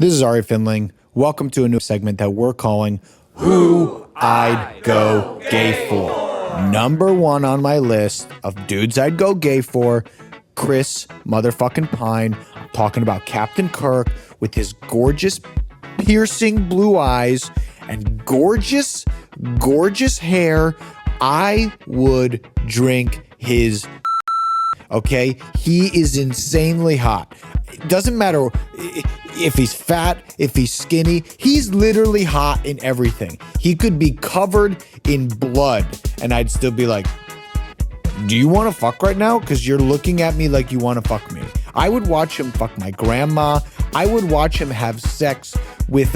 This is Ahri Findling. Welcome to a new segment that we're calling Who I'd Go Gay For. Number one on my list of dudes I'd go gay for, Chris motherfucking Pine. I'm talking about Captain Kirk with his gorgeous, piercing blue eyes and gorgeous, gorgeous hair. I would drink his. Okay, he is insanely hot. It doesn't matter if he's fat, if he's skinny, he's literally hot in everything. He could be covered in blood and I'd still be like, do you want to fuck right now? Because you're looking at me like you want to fuck me. I would watch him fuck my grandma. I would watch him have sex with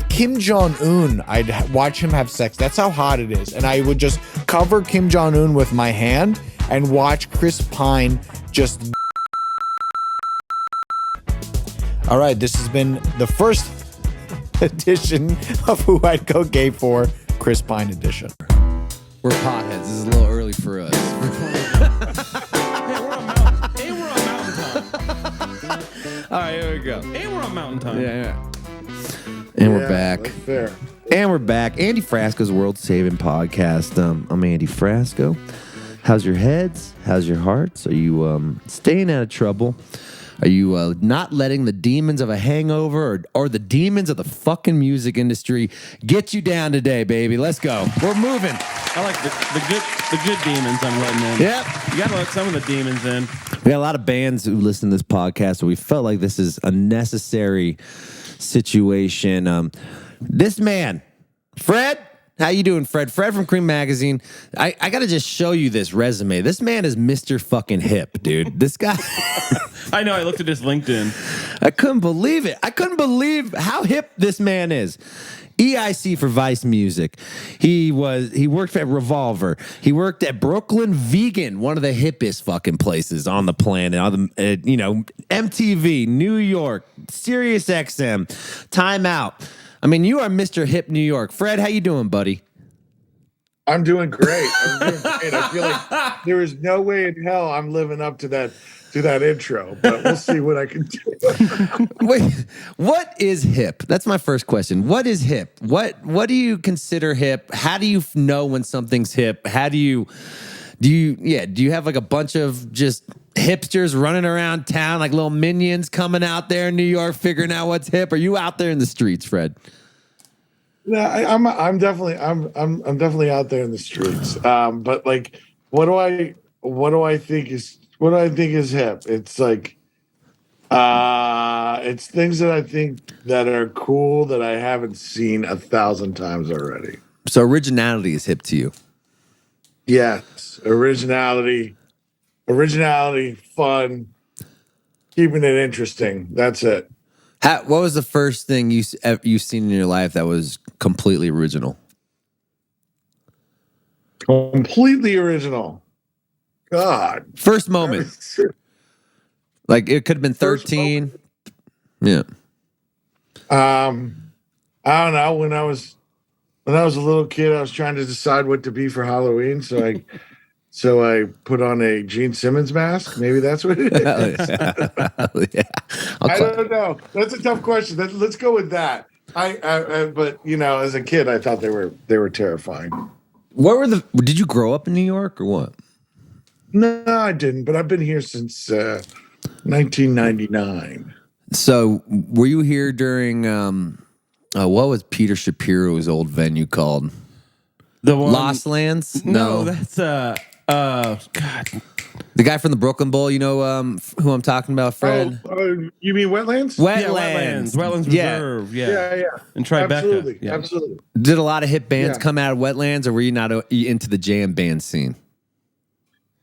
Kim Jong-un. I'd watch him have sex. That's how hot it is. And I would just cover Kim Jong-un with my hand and watch Chris Pine just. All right, this has been the first edition of Who I'd Go Gay For, Chris Pine edition. We're potheads. This is a little early for us. Hey, we're on mountain time. All right, here we go. Hey, we're on mountain time. Yeah. And we're back. That's fair. And we're back. Andy Frasco's World Saving Podcast. I'm Andy Frasco. How's your heads? How's your hearts? Are you staying out of trouble? Are you not letting the demons of a hangover or the demons of the fucking music industry get you down today, baby? Let's go. We're moving. I like the good demons I'm letting in. Yep. You gotta let some of the demons in. We got a lot of bands who listen to this podcast, so we felt like this is a necessary situation. This man, Fred, how you doing, Fred? Fred from Creem Magazine. I got to just show you this resume. This man is Mr. fucking hip, dude. This guy. I know. I looked at his LinkedIn. I couldn't believe it. I couldn't believe how hip this man is. EIC for Vice Music. He worked at Revolver. He worked at Brooklyn Vegan, one of the hippest fucking places on the planet. MTV, New York, Sirius XM, Time Out. I mean, you are Mr. Hip New York. Fred, how you doing, buddy? I'm doing great. I feel like there is no way in hell I'm living up to that intro, but we'll see what I can do. Wait, what is hip? That's my first question. What is hip? What do you consider hip? How do you know when something's hip? How do you have like a bunch of just hipsters running around town like little minions coming out there in New York figuring out what's hip? Are you out there in the streets, Fred? No, I'm definitely out there in the streets. But like, what do I think is hip? It's like, it's things that I think that are cool that I haven't seen 1,000 times already. So originality is hip to you. Yes, originality, fun, keeping it interesting. That's it. What was the first thing you've seen in your life that was completely original? Completely original. God. First moment. Like it could have been 13. Yeah. I don't know. When I was a little kid, I was trying to decide what to be for Halloween, so I put on a Gene Simmons mask. Maybe that's what it is. Yeah. I don't know. That's a tough question. Let's go with that. But as a kid, I thought they were terrifying. Did you grow up in New York or what? No, I didn't. But I've been here since 1999. So were you here during what was Peter Shapiro's old venue called? The one, Lost Lands? No, that's God. The guy from the Brooklyn Bowl, you know who I'm talking about, Fred? You mean Wetlands? Wetlands Reserve. Yeah. And Tribeca. Absolutely. Did a lot of hip bands come out of Wetlands, or were you not into the jam band scene?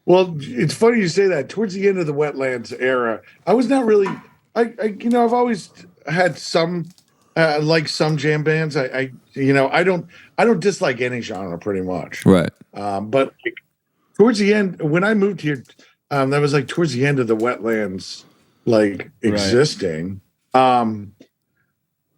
Well, it's funny you say that. Towards the end of the Wetlands era, I was not really. I've always had some like some jam bands. I don't dislike any genre pretty much. Right. But like, towards the end, when I moved here, that was like towards the end of the Wetlands existing. And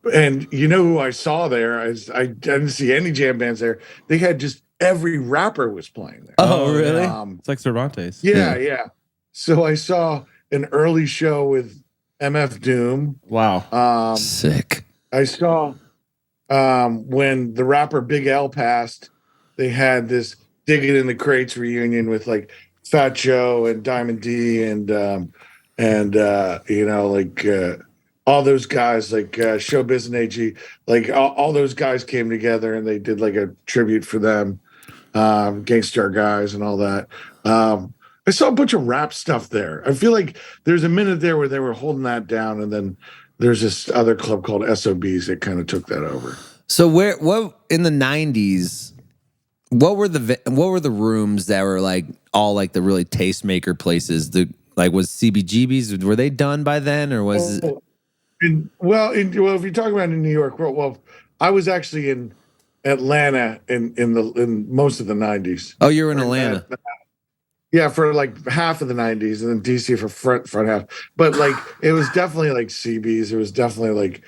who I saw there? I didn't see any jam bands there. They had just every rapper was playing there. Oh, really? It's like Cervantes. Yeah. So I saw an early show with MF Doom. Wow. Sick. I saw when the rapper Big L passed, they had this Dig It in the Crates reunion with like Fat Joe and Diamond D and all those guys like Showbiz and AG, like all those guys came together and they did like a tribute for them, Gangstar Guys and all that. I saw a bunch of rap stuff there. I feel like there's a minute there where they were holding that down, and then there's this other club called SOBs that kind of took that over. So what in the 90s, what were the rooms that were like all like the really tastemaker places? Was CBGB's, were they done by then, or was it? If you're talking about in New York, well, I was actually in Atlanta in most of the 90s. Oh, you were in Atlanta. Yeah, for like half of the 90s, and then DC for front half. But like it was definitely like CB's. It was definitely like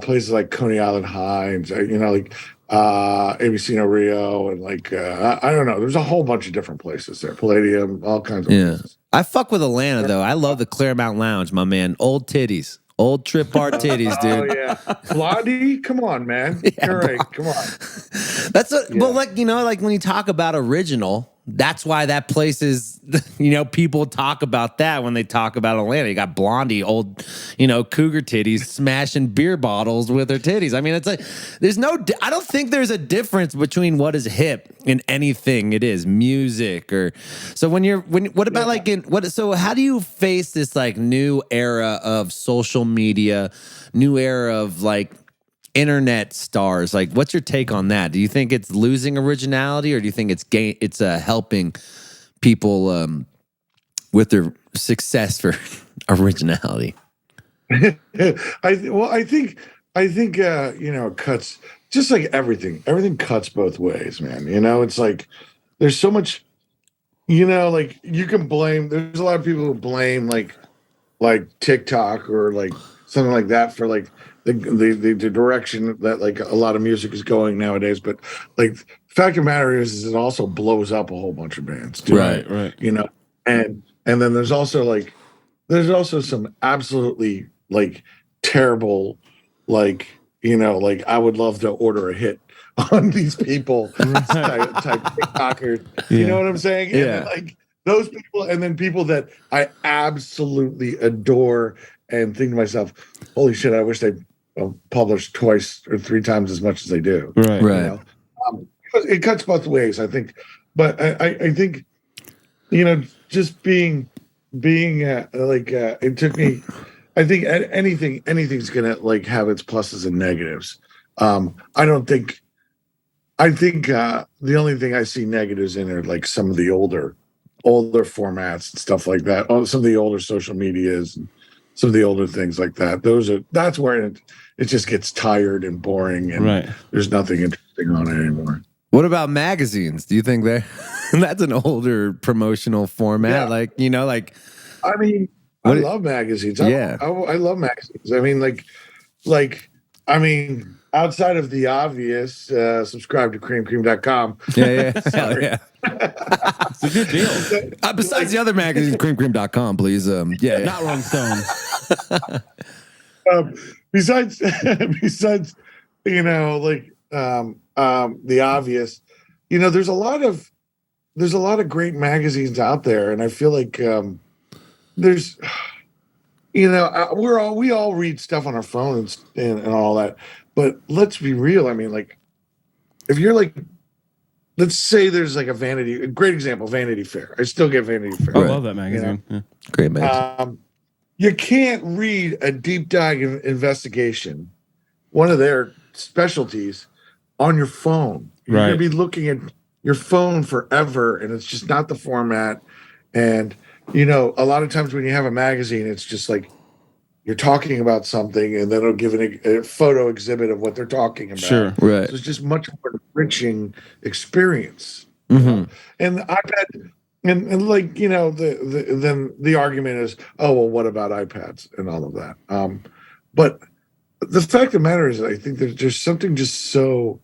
places like Coney Island High, and like ABC No Rio, and like I don't know. There's a whole bunch of different places there. Palladium, all kinds of places. I fuck with Atlanta though. I love the Claremont Lounge, my man. Old titties. Old trip bar titties, dude. Oh yeah, Blondie, come on, man. Yeah, all right, come on. Well, like like when you talk about original, that's why that place is. People talk about that when they talk about Atlanta. You got Blondie, old, cougar titties smashing beer bottles with her titties. I mean, it's like I don't think there's a difference between what is hip in anything it is, music or. So what about so how do you face this like new era of social media, new era of like internet stars? Like, what's your take on that? Do you think it's losing originality, or do you think it's helping people with their success for originality? I think it cuts, just like everything cuts both ways, man. It's like there's so much, like you can blame, there's a lot of people who blame like TikTok or like something like that for like the direction that like a lot of music is going nowadays. But like fact of the matter is it also blows up a whole bunch of bands too. Right. And then there's also some absolutely like terrible, like I would love to order a hit on these people type TikTokers. You know what I'm saying? Yeah. And then, like those people, and then people that I absolutely adore and think to myself, holy shit, I wish they published twice or three times as much as they do. Right. It cuts both ways, I think. But I think, just being it took me. I think anything's gonna like have its pluses and negatives. I think the only thing I see negatives in are like some of the older formats and stuff like that. Some of the older social medias and some of the older things like that. That's where it just gets tired and boring, and there's nothing interesting on it anymore. What about magazines? Do you think that's an older promotional format? Yeah. I mean, I love magazines. I love magazines. I mean, outside of the obvious, subscribe to cream.com. Yeah. Hell yeah. It's a good deal. Besides the other magazines, cream.com, please. Not Rolling Stone. Besides, the obvious, there's a lot of great magazines out there, and I feel like there's, we all read stuff on our phones and all that, but let's be real. I mean, like, if you're like, let's say there's like a great example, Vanity Fair. I still get Vanity Fair. I love that magazine. Yeah. Great magazine. You can't read a deep dive investigation, one of their specialties, on your phone. You're going to be looking at your phone forever, and it's just not the format. And, a lot of times when you have a magazine, it's just like you're talking about something, and then it'll give a photo exhibit of what they're taling about. Sure, right. So it's just much more enriching experience. Mm-hmm. And the iPad, and like, then the argument is, oh, well, what about iPads and all of that? But the fact of the matter is, I think there's something just so,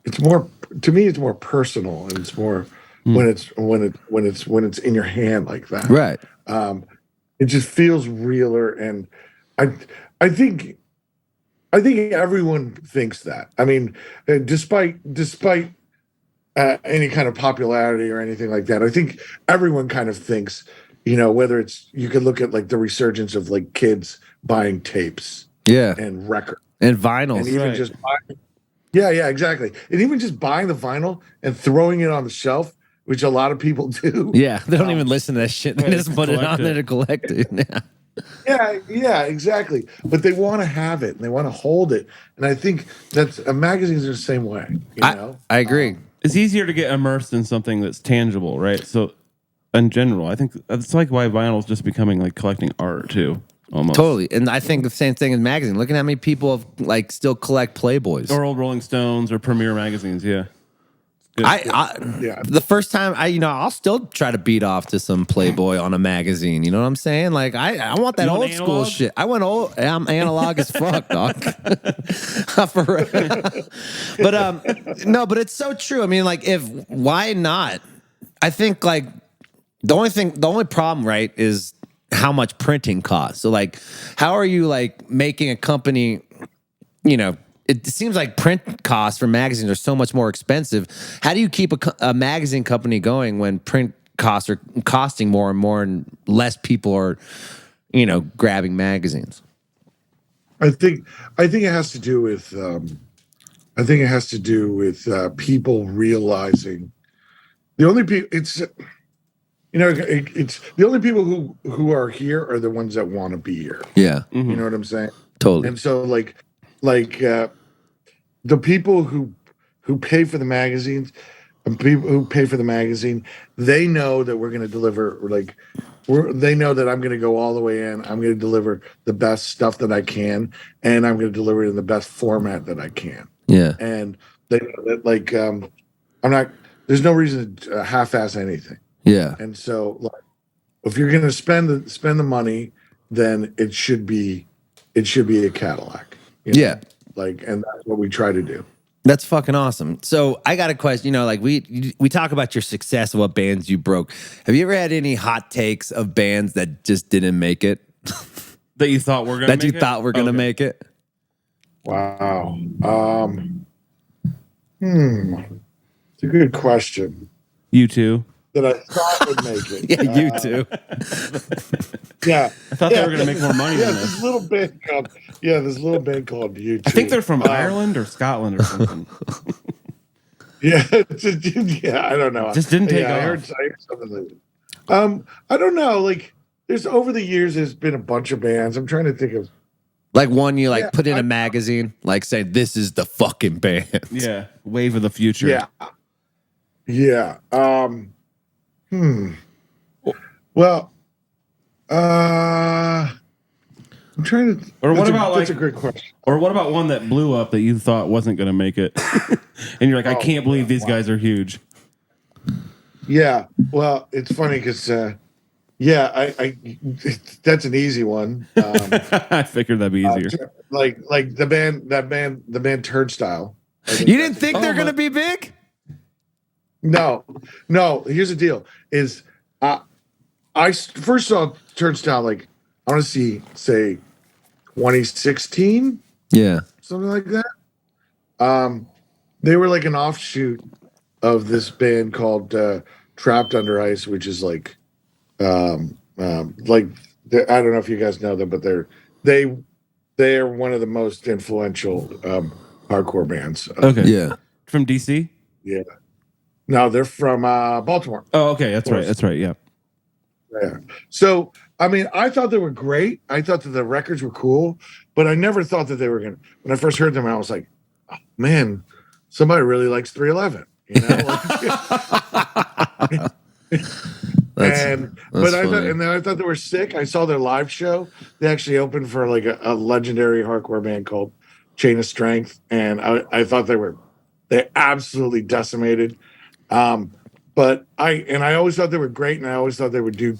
it's more, to me, it's more personal, and it's more when it's in your hand like that. Right. it just feels realer, and I I think I think everyone thinks that. I mean, despite any kind of popularity or anything like that, I think everyone kind of thinks, whether it's you could look at like the resurgence of like kids buying tapes Yeah. and records And vinyls. and even Right. just buying, yeah, exactly, and even just buying the vinyl and throwing it on the shelf, which a lot of people do. Yeah. They don't even listen to that shit. They Right, just put it collect on there it. to collect it. Yeah. Yeah, exactly. But they want to have it and they want to hold it, and I think that's magazines are the same way. I agree. It's easier to get immersed in something that's tangible, right? So, in general, I think that's like why vinyl is just becoming like collecting art too, almost. Totally. And I think the same thing in magazine. Look at how many people have, like still collect Playboys. Or old Rolling Stones or Premiere magazines. Yeah. Good. Yeah. The first time I'll still try to beat off to some Playboy on a magazine. You know what I'm saying? Like I want that You want old school analog? shit. I went old. I'm analog as fuck, dog. For real. But no, but it's so true. I mean, like, why not? I think like the only problem, right, is how much printing costs. So like, how are you like making a company, it seems like print costs for magazines are so much more expensive. How do you keep a magazine company going when print costs are costing more and more and less people are, grabbing magazines? I think it has to do with people realizing the only people it's the only people who are here are the ones that want to be here. Yeah, You know what I'm saying? totally. And so like the people who pay for the magazines and people who pay for the magazine, they know that we're going to deliver they know that I'm going to go all the way in. I'm going to deliver the best stuff that I can, and I'm going to deliver it in the best format that I can. Yeah, And they know that I'm not. There's no reason to half-ass anything. yeah, And so, like, if you're going to spend the money, then it should be a Cadillac. Yeah. And that's what we try to do. that's fucking awesome. So I got a question. Like we talk about your success of what bands you broke. Have you ever had any hot takes of bands that just didn't make it? That you thought were going to That you thought were gonna make it? Wow. It's a good question. You too. That I thought would make it. Yeah, you too. Yeah. I thought they were going to make more money Yeah, than this this. little band called YouTube. I think they're from Ireland or Scotland or something. Yeah, I don't know. Just didn't take I off. heard something like that. I don't know. Like, there's over the years, there's been a bunch of bands. I'm trying to think of. Like one you like Yeah, put in a magazine, like say this is the fucking band. Yeah. Wave of the future. Yeah. Yeah. Well, I'm trying to. Or what that's about, that's a like- great question. Or what about one that blew up that you thought wasn't going to make it? And you're like, I can't believe these guys are huge. Yeah. Well, it's funny because, I that's an easy one. I figured that'd be easier. Like the band Turnstile. You didn't think they're gonna be big? No. Here's the deal: is I first saw Turnstile like I want to say 2016, Yeah. something like that. They were like an offshoot of this band called Trapped Under Ice, which is like I don't know if you guys know them, but they're one of the most influential hardcore bands. Okay. Yeah. From DC? Yeah. No, they're from Baltimore. Oh, okay. That's right. That's right. Yeah. Yeah. So, I mean, I thought they were great. I thought that the records were cool, but I never thought that they were going to. When I first heard them, I was like, oh, man, somebody really likes 311. You know? But I thought, and then I thought they were sick. I saw their live show. They actually opened for like a legendary hardcore band called Chain of Strength, and I thought they absolutely decimated. But I always thought they were great, and I always thought they would do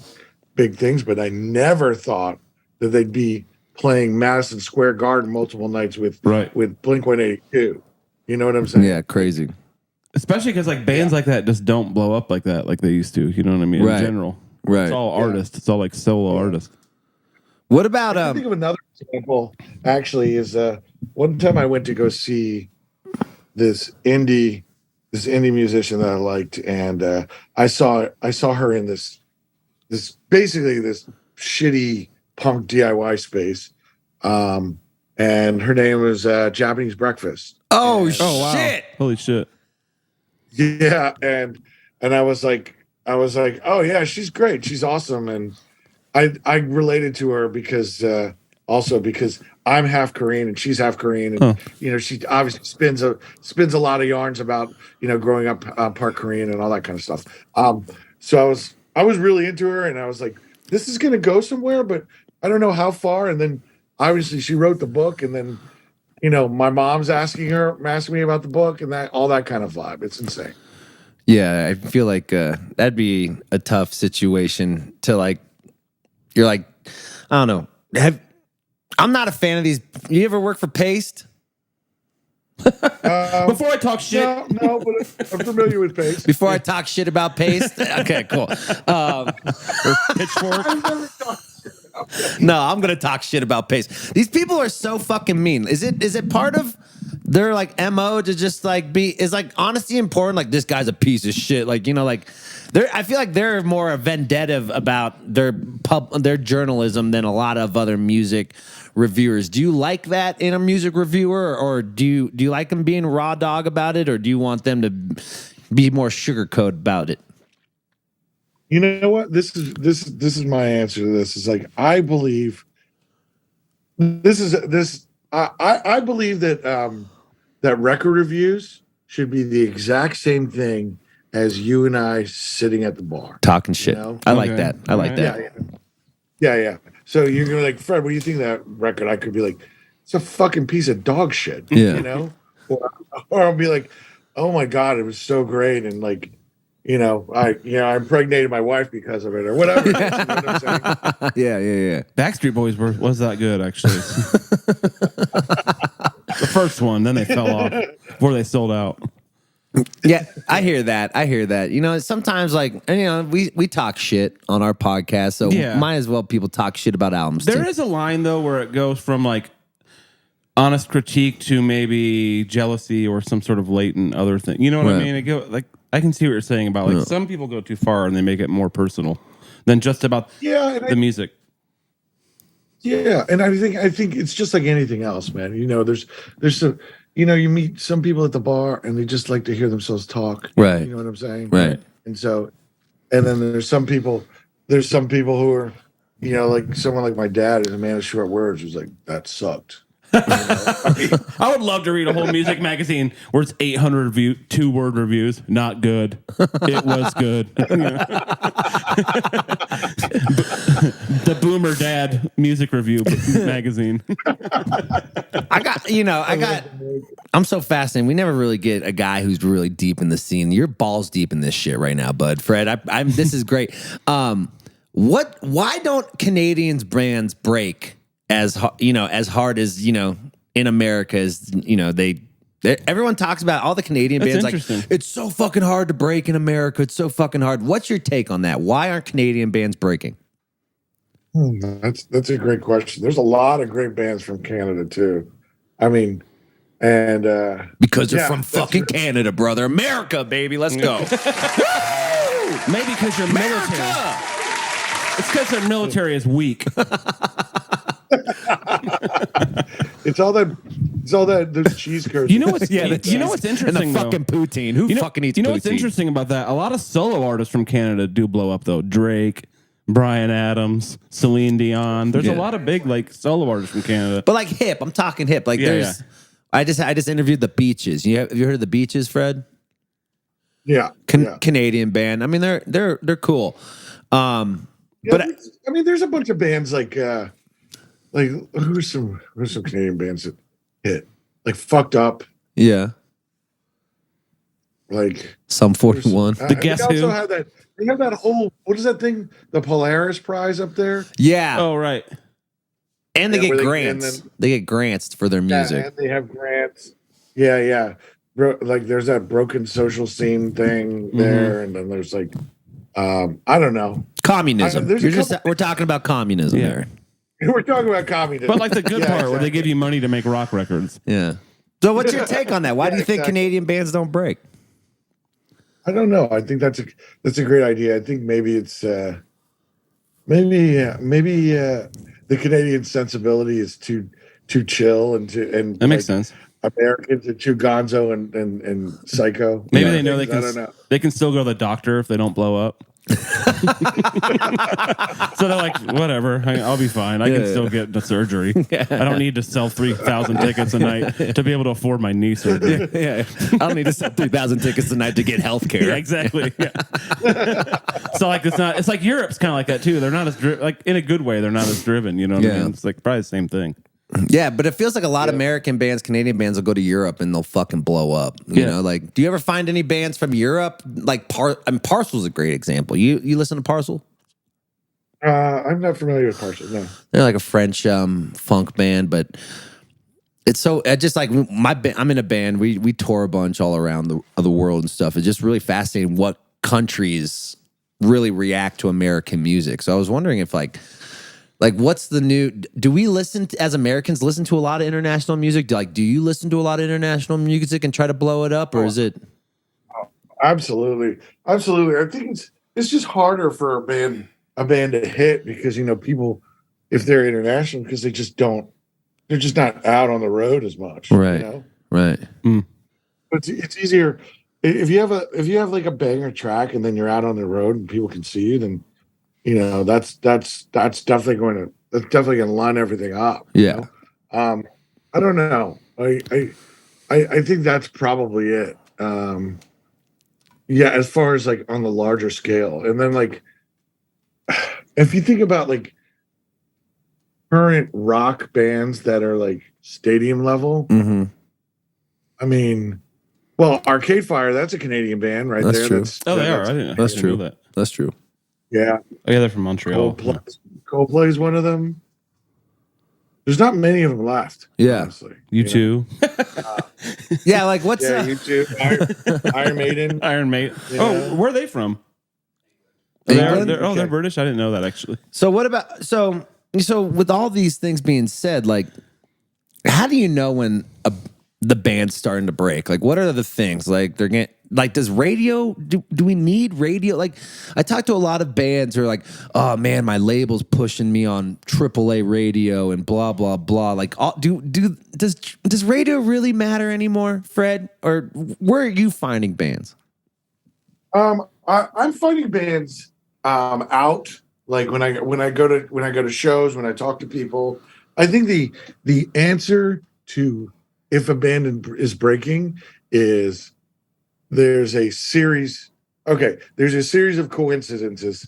big things, but I never thought that they'd be playing Madison Square Garden multiple nights with Blink-182. You know what I'm saying? Yeah, crazy. Especially because like bands like that just don't blow up like that like they used to. You know what I mean? Right. In general. Right. It's all artists. It's all like solo artists. What about I can think of another example. Actually, is one time I went to go see this indie musician that I liked, and I saw her in this basically this shitty punk DIY space, and her name was Japanese Breakfast. Oh Oh, shit! wow. Holy shit. Yeah, and I was like, oh yeah, she's great, she's awesome, and I related to her because also because I'm half Korean and she's half Korean, and she obviously spins a lot of yarns about growing up part Korean and all that kind of stuff. So I was really into her, and I was like, this is gonna go somewhere, but I don't know how far. And then obviously she wrote the book, and then my mom's asking me about the book, and that all that kind of vibe. It's insane. Yeah, I feel like that'd be a tough situation to like. You're like, I don't know. I'm not a fan of these. You ever work for Paste? Before I talk shit. No, but I'm familiar with Pace. Before I talk shit about Paste? Okay, cool. Pitchfork. No, I'm gonna talk shit about Paste. These people are so fucking mean. Is it part of their like MO to just like is like honesty important? Like this guy's a piece of shit. Like I feel like they're more vendetta about their journalism than a lot of other music reviewers. Do you like that in a music reviewer, or do you like them being raw dog about it, or do you want them to be more sugarcoat about it? You know what? This is my answer to this. Is like I believe I believe that that record reviews should be the exact same thing as you and I sitting at the bar talking shit. I like that. I like Okay. that. Yeah. So you're gonna be like, Fred, what do you think of that record? I could be like, it's a fucking piece of dog shit. Yeah. Or I'll be like, oh my God, it was so great, and like, I impregnated my wife because of it, or whatever. You know what I'm saying? Yeah. Backstreet Boys was that good, actually. The first one, then they fell off before they sold out. Yeah, I hear that. Sometimes like we talk shit on our podcast, so might as well people talk shit about albums. There too. is a line though where it goes from like honest critique to maybe jealousy or some sort of latent other thing. You know what I mean? It go like I can see what you're saying about like some people go too far and they make it more personal than just about the music. Yeah, and I think it's just like anything else, man. There's some, you meet some people at the bar and they just like to hear themselves talk. Right. You know what I'm saying? Right. And then there's some people who are, like someone like my dad is a man of short words who's like, that sucked. I would love to read a whole music magazine where it's 800 2-word reviews. Not good. It was good. The Boomer Dad music review magazine. I'm so fascinated. We never really get a guy who's really deep in the scene. You're balls deep in this shit right now, bud. Fred, this is great. Why don't Canadians brands break as hard as in America as everyone talks about all the Canadian bands like it's so fucking hard to break in America. It's so fucking hard. What's your take on that? Why aren't Canadian bands breaking? That's a great question. There's a lot of great bands from Canada too. I mean, and because they're from fucking Canada, brother. America, baby. Let's go. Maybe because your military. It's because their military is weak. It's all that those cheese curds. You know what's interesting? And the fucking though? poutine. Who fucking eats poutine? You know what's interesting about that? A lot of solo artists from Canada do blow up though. Drake, Bryan Adams, Celine Dion. There's a lot of big like solo artists from Canada. But like hip, I'm talking hip. Like there's I just interviewed the Beaches. Have you heard of the Beaches, Fred? Yeah. Canadian band. I mean they're cool. But I mean there's a bunch of bands like who's some Canadian bands that hit like Fucked Up. Yeah. Like Sum 41. The Guess Who. They have that whole, what is that thing? The Polaris Prize up there. Yeah. Oh right. And they get grants. They get grants for their music. Yeah, and they have grants. Yeah. Like there's that broken social scene thing there, and then there's like I don't know. Communism. We're talking about communism there. We're talking about comedy. But like the good part where they exactly. give you money to make rock records. Yeah. So what's your take on that? Why do you think exactly. Canadian bands don't break? I don't know. I think that's a great idea. I think maybe it's maybe the Canadian sensibility is too chill and That makes sense. Americans are too gonzo and psycho. Maybe they know they I can. don't know. They can still go to the doctor if they don't blow up. So they're like, whatever, I'll be fine. I can still get the surgery. I don't need to sell 3,000 tickets a night to be able to afford my knee surgery. Yeah. I don't need to sell 3,000 tickets a night to get health care. Yeah, exactly. Yeah. So like it's like Europe's kind of like that too. They're not as like in a good way. They're not as driven. You know what I mean? It's like probably the same thing. Yeah, but it feels like a lot of American bands, Canadian bands will go to Europe and they'll fucking blow up. You know, like, do you ever find any bands from Europe? Like, Parcel's a great example. You listen to Parcel? I'm not familiar with Parcel. No, they're like a French funk band, but it's so just like I'm in a band. We tour a bunch all around the world and stuff. It's just really fascinating what countries really react to American music. So I was wondering if like what's the new? Do we as Americans listen to a lot of international music? Do you listen to a lot of international music and try to blow it up, or is it? Absolutely. I think it's just harder for a band to hit because people, if they're international, because they're just not out on the road as much. Right. Right. But it's easier if you have like a banger track and then you're out on the road and people can see you. Then that's definitely going to line everything up. Yeah. I don't know. I think that's probably it. Yeah, as far as like on the larger scale. And then like if you think about like current rock bands that are like stadium level, I mean, well, Arcade Fire, that's a Canadian band right there. True. They are. I didn't know that. That's true. Yeah. Oh, yeah, they're from Montreal. Coldplay's one of them. There's not many of them left. Yeah. Honestly. You too. Yeah, like what's you too. Iron Maiden. Iron Maiden. Yeah. Oh, where are they from? England? They're British. I didn't know that actually. So what about so with all these things being said, like, how do you know when the band's starting to break? Like, what are the things? Like, they're getting like, does radio? Do we need radio? Like, I talk to a lot of bands who are like, oh man, my label's pushing me on AAA radio and blah blah blah. Like, does radio really matter anymore, Fred? Or where are you finding bands? I'm finding bands out. Like when I go to shows, when I talk to people, I think the answer to if a band is breaking is there's a series of coincidences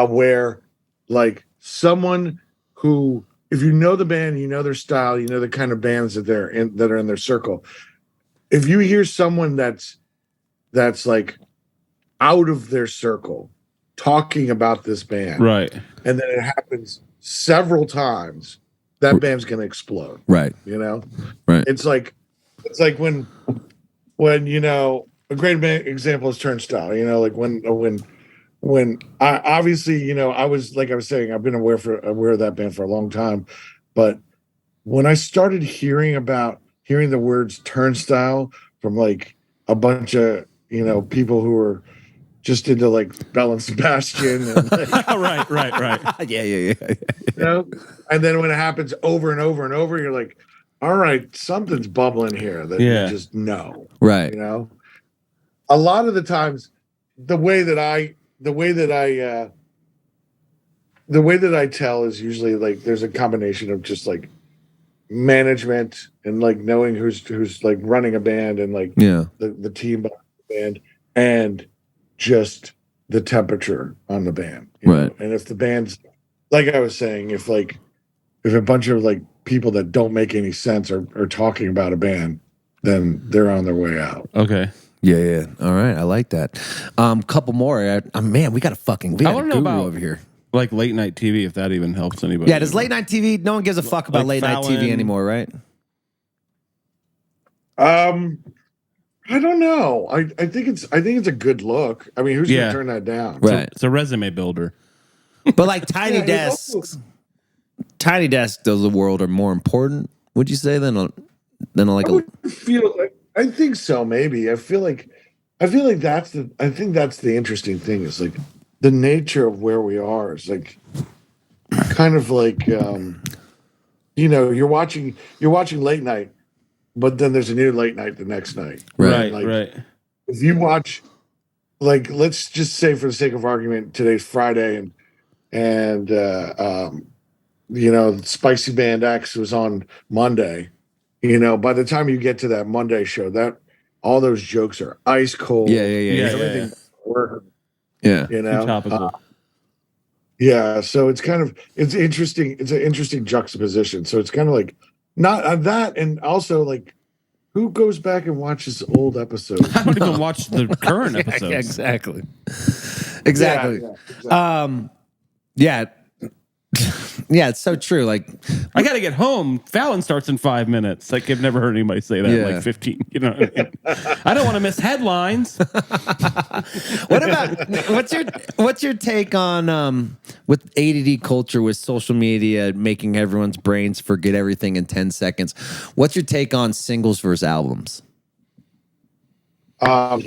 where like someone who, if you know the band, you know their style, you know the kind of bands that are in their circle. If you hear someone that's like out of their circle talking about this band, Right. and then it happens several times, that band's gonna explode. Right. Right. It's like when a great example is Turnstile. Like when I obviously I was saying I've been aware of that band for a long time, but when I started hearing the words Turnstile from like a bunch of people who were just into like Bell and Sebastian and like, right. Yeah. And then when it happens over and over and over, you're like, all right, something's bubbling here that you just know. Right. A lot of the times the way that I tell is usually like there's a combination of just like management and like knowing who's like running a band and like the team behind the band and just the temperature on the band. Right. And if the band's, like I was saying, if a bunch of like people that don't make any sense are talking about a band, then they're on their way out. Okay. Yeah. All right, I like that. Couple more. Man, we got a guru about over here. Like late night TV, if that even helps anybody. Yeah, does late night TV? No one gives a fuck about late night TV anymore, right? I don't know. I think it's a good look. I mean, who's gonna turn that down? Right. It's a resume builder. But like Tiny Desks. Tiny Desk of the world are more important, would you say, than like I a would feel like, I think so, maybe. I think that's the interesting thing is like the nature of where we are is like kind of like you're watching late night, but then there's a new late night the next night. Right, Like, right. if you watch, like, let's just say for the sake of argument, today's Friday and Spicy Band X was on Monday. By the time you get to that Monday show, that all those jokes are ice cold. Yeah. Everything works. Yeah. Topical. Yeah, so it's interesting. It's an interesting juxtaposition. So it's kind of like not that, and also like who goes back and watches old episodes? I don't even watch the current episodes. Yeah, exactly. Yeah, exactly. Yeah. Yeah, it's so true. Like, I got to get home. Fallon starts in 5 minutes. Like, I've never heard anybody say that in Yeah. like 15. You know what I mean? I don't want to miss headlines. what about what's your take on with ADD culture, with social media making everyone's brains forget everything in 10 seconds? What's your take on singles versus albums? I've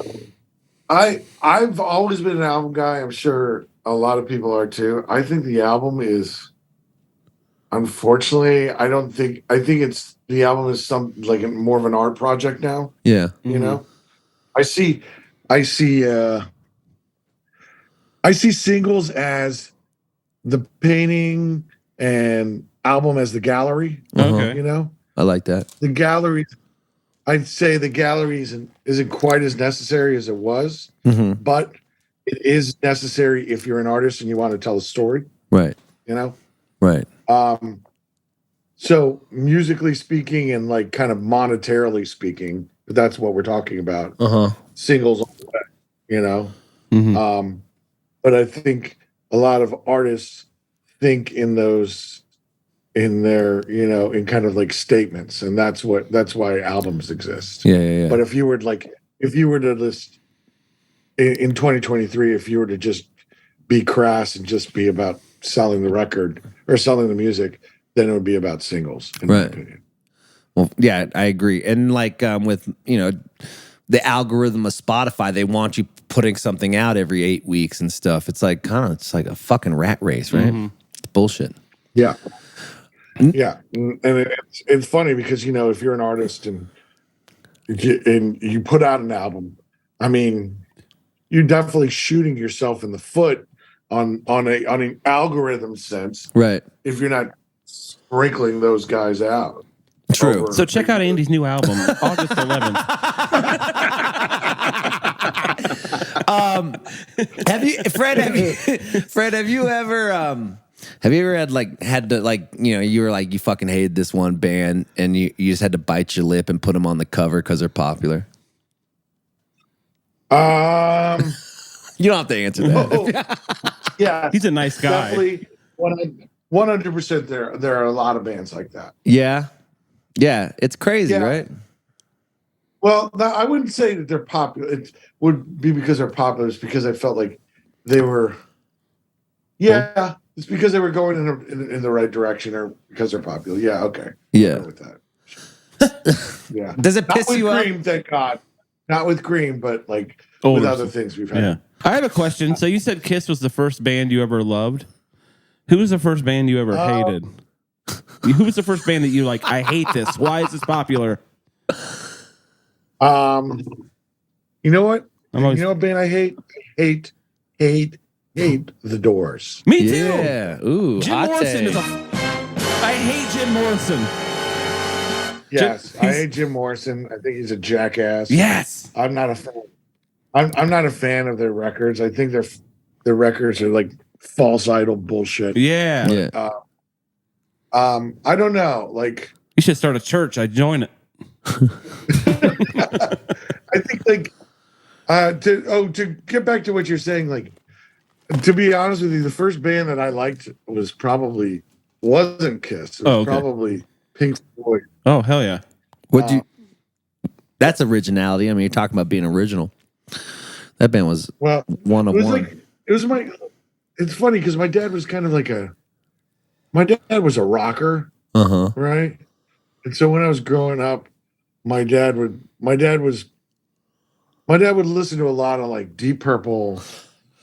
always been an album guy. I'm sure a lot of people are too. I think the album is, unfortunately, I think it's the album is more of an art project now. Yeah. You know, I see singles as the painting and album as the gallery. Okay. You know, I like that. the gallery. I'd say the gallery isn't quite as necessary as it was, but it is necessary if you're an artist and you want to tell a story. Right. You know. Right. So musically speaking and like kind of monetarily speaking, that's what we're talking about. Singles, all the way, you know. But I think a lot of artists think in their, in kind of like statements, and that's why albums exist. Yeah. But if you were to list in 2023, if you were to just be crass and just be about selling the record or selling the music, then it would be about singles, in my opinion. Well, yeah, I agree. And like with, the algorithm of Spotify, they want you putting something out every 8 weeks and stuff. It's like it's like a fucking rat race, right? It's bullshit. Yeah. Yeah. And it's funny because, if you're an artist and you put out an album, I mean, you're definitely shooting yourself in the foot on an algorithm sense. Right. If you're not sprinkling those guys out. True. So check out Andy's new album, August 11th. Fred, have you ever had to you were like, you fucking hated this one band and you just had to bite your lip and put them on the cover because they're popular? You don't have to answer that. Yeah. He's a nice guy. Definitely 100% there are a lot of bands like that. Yeah. Yeah. It's crazy, right? Well, I wouldn't say that they're popular. It would be because they're popular. It's because I felt like they were. Yeah, it's because they were going in the right direction, or because they're popular. Yeah, okay. Yeah. With that. Yeah. Does it piss you off? Creem, thank God. Not with Creem, but like Older with other things we've had. Yeah. I have a question. So you said Kiss was the first band you ever loved. Who was the first band you ever hated? Who was the first band that you like? I hate this. Why is this popular? You know what? You know what band I hate? Hate The Doors. Me too. Yeah. Ooh. Jim Morrison is I hate Jim Morrison. Yes, I hate Jim Morrison. I think he's a jackass. Yes. I'm not a fan. I'm not a fan of their records. I think their records are like false idol bullshit. Yeah. Yeah. I don't know. Like, you should start a church. I'd join it. I think like to get back to what you're saying, like, to be honest with you, the first band that I liked wasn't Kiss. It was probably Pink Floyd. Oh, hell yeah. That's originality. I mean, you're talking about being original. That band was one of one. It's funny because my dad was kind of like my dad was a rocker, Uh-huh. right? And so when I was growing up, my dad would listen to a lot of like Deep Purple,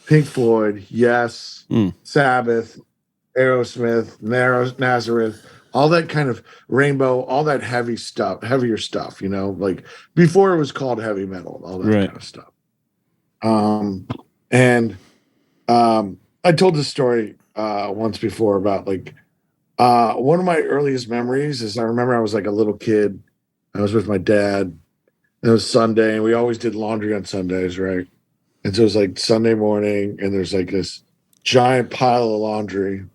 Pink Floyd, Yes, Sabbath, Aerosmith, Nazareth, all that kind of Rainbow, all that heavier stuff, like before it was called heavy metal, all that kind of stuff. And I told this story once before about like one of my earliest memories is I remember I was like a little kid. I was with my dad. It was Sunday, and we always did laundry on Sundays, right? And so it was like Sunday morning, and there's like this giant pile of laundry.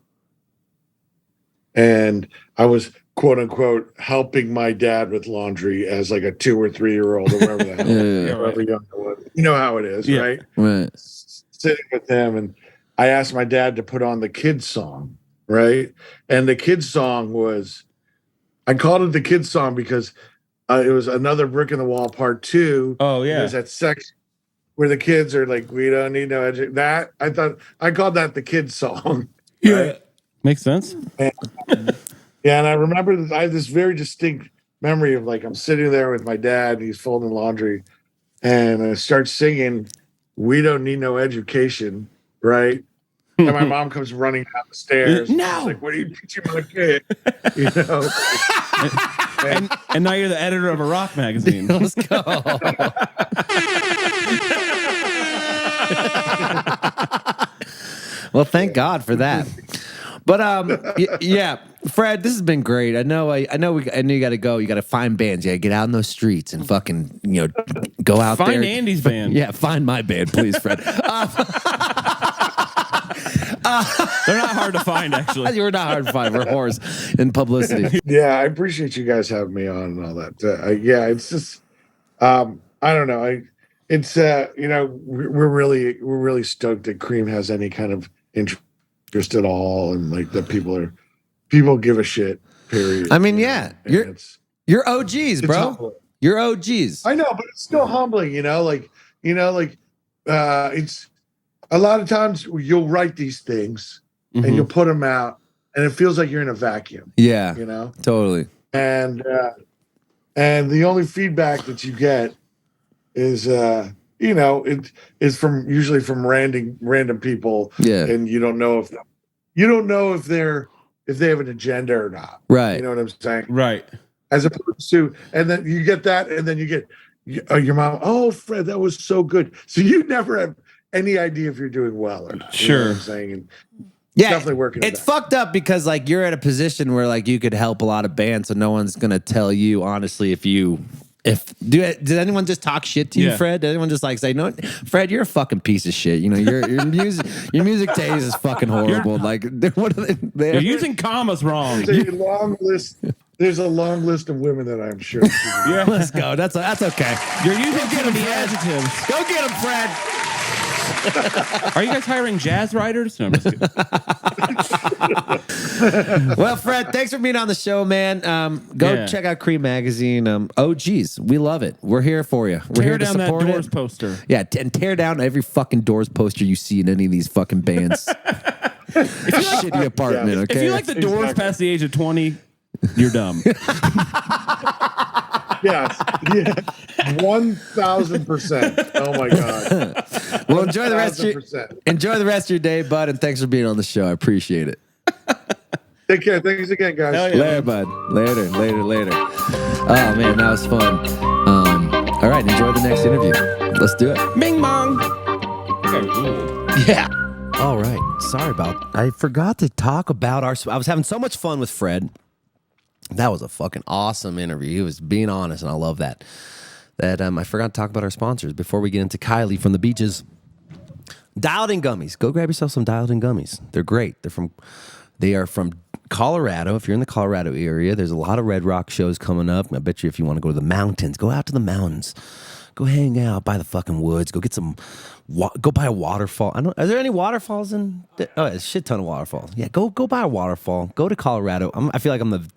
And I was, quote unquote, helping my dad with laundry as like a 2 or 3 year old or whatever the hell, however young I was. You know how it is, right? Right. Sitting with him, and I asked my dad to put on the kids song, right? And the kids song I called it the kids song because it was Another Brick in the Wall Part 2. Oh, yeah. There's that section where the kids are like, we don't need no education. That, I called that the kids song. Yeah. Right? Makes sense. And I remember I have this very distinct memory of like I'm sitting there with my dad, and he's folding laundry, and I start singing, "We Don't Need No Education," right? And my mom comes running down the stairs. No, she's like, "What are you teaching my kid?" And now you're the editor of a rock magazine. Let's go. Well, thank God for that. But yeah, Fred, this has been great. I know you got to go. You got to find bands. You got to get out in those streets and fucking go out there. Find Andy's band. Yeah, find my band, please, Fred. They're not hard to find, actually. You're not hard to find. We're whores in publicity. Yeah, I appreciate you guys having me on and all that. Yeah, it's just I don't know. We're really stoked that Creem has any kind of interest at all, and like that people give a shit. Period. I mean, yeah, you're OGs, bro. Humbling. You're OGs. I know, but it's still humbling. It's a lot of times you'll write these things and you'll put them out, and it feels like you're in a vacuum. Yeah, totally. And the only feedback that you get is it is usually from random people. Yeah. And you don't know if they have an agenda or not. Right. You know what I'm saying? Right. As opposed to, and then you get that, and then you get your mom, "Oh, Fred, that was so good." So you never have any idea if you're doing well or not. Sure. You know what I'm saying? And yeah, definitely working. It's fucked up because like you're at a position where like you could help a lot of bands, so no one's gonna tell you honestly did anyone just talk shit to you, Fred? Did anyone just like say, "No, Fred, you're a fucking piece of shit. Your music taste is fucking horrible." Like, what are they? You're using commas wrong. There's a long list. There's a long list of women that I'm sure. Yeah. Let's go. That's okay. You're using too many adjectives. Go get him, Fred. Are you guys hiring jazz writers? No, I'm just kidding. Well, Fred, thanks for being on the show, man. Go check out Creem Magazine. OGs, we love it. We're here for you. We're here to down that support Doors it. poster. Yeah, and tear down every fucking Doors poster you see in any of these fucking bands. Shitty apartment, okay? If you like the Doors past the age of 20, you're dumb. Yes. Yeah. 1,000%. Oh my God. Well, enjoy the rest of your day, bud, and thanks for being on the show. I appreciate it. Take care. Thanks again, guys. Yeah. Later, bud. Later. Oh man, that was fun. All right, enjoy the next interview. Let's do it. Bing bong. Yeah. All right. I forgot to talk about I was having so much fun with Fred. That was a fucking awesome interview. He was being honest, and I love that. I forgot to talk about our sponsors before we get into Kylie from the beaches. Dialed In Gummies. Go grab yourself some Dialed In Gummies. They're great. They are from Colorado. If you're in the Colorado area, there's a lot of Red Rock shows coming up. I bet you if you want to go to the mountains, go out to the mountains. Go hang out by the fucking woods. Go get some. Go by a waterfall. Are there any waterfalls in? A shit ton of waterfalls. Yeah, go by a waterfall. Go to Colorado. I feel like I'm the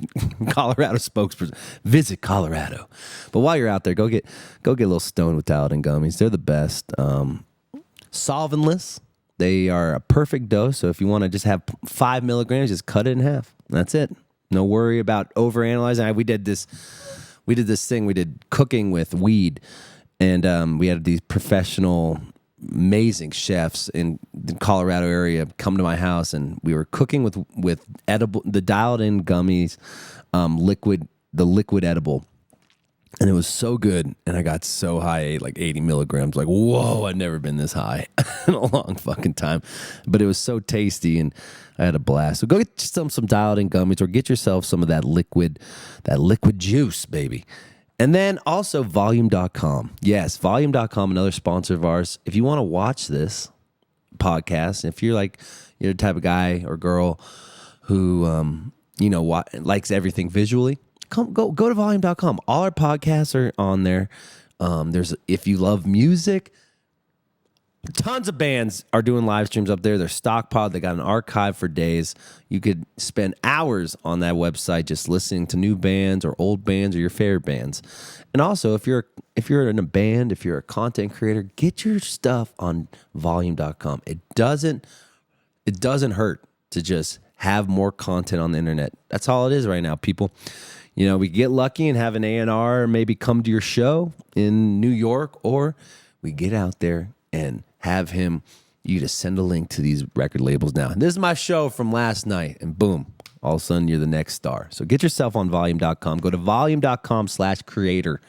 Colorado spokesperson. Visit Colorado. But while you're out there, go get a little stoned with Dialed In Gummies. They're the best. Solventless. They are a perfect dose. So if you want to just have 5 milligrams, just cut it in half. That's it. No worry about overanalyzing. We did this thing. We did cooking with weed, and we had these professional, amazing chefs in the Colorado area come to my house, and we were cooking with edible, the dialed-in gummies, the liquid edible. And it was so good, and I got so high, I ate like 80 milligrams. Like, whoa, I'd never been this high in a long fucking time. But it was so tasty, and I had a blast. So go get some dialed-in gummies, or get yourself some of that liquid juice, baby. And then also volume.com. Yes, volume.com, another sponsor of ours. If you want to watch this podcast, if you're the type of guy or girl who likes everything visually, go to volume.com. All our podcasts are on there. If you love music, tons of bands are doing live streams up there. They're stockpiled. They got an archive for days. You could spend hours on that website just listening to new bands or old bands or your favorite bands. And also, if you're in a band, if you're a content creator, get your stuff on volume.com. It doesn't hurt to just have more content on the internet. That's all it is right now, people. We get lucky and have an A&R maybe come to your show in New York, or we get out there and have you just send a link to these record labels now. And this is my show from last night, and boom, all of a sudden you're the next star. So get yourself on volume.com. Go to volume.com/creator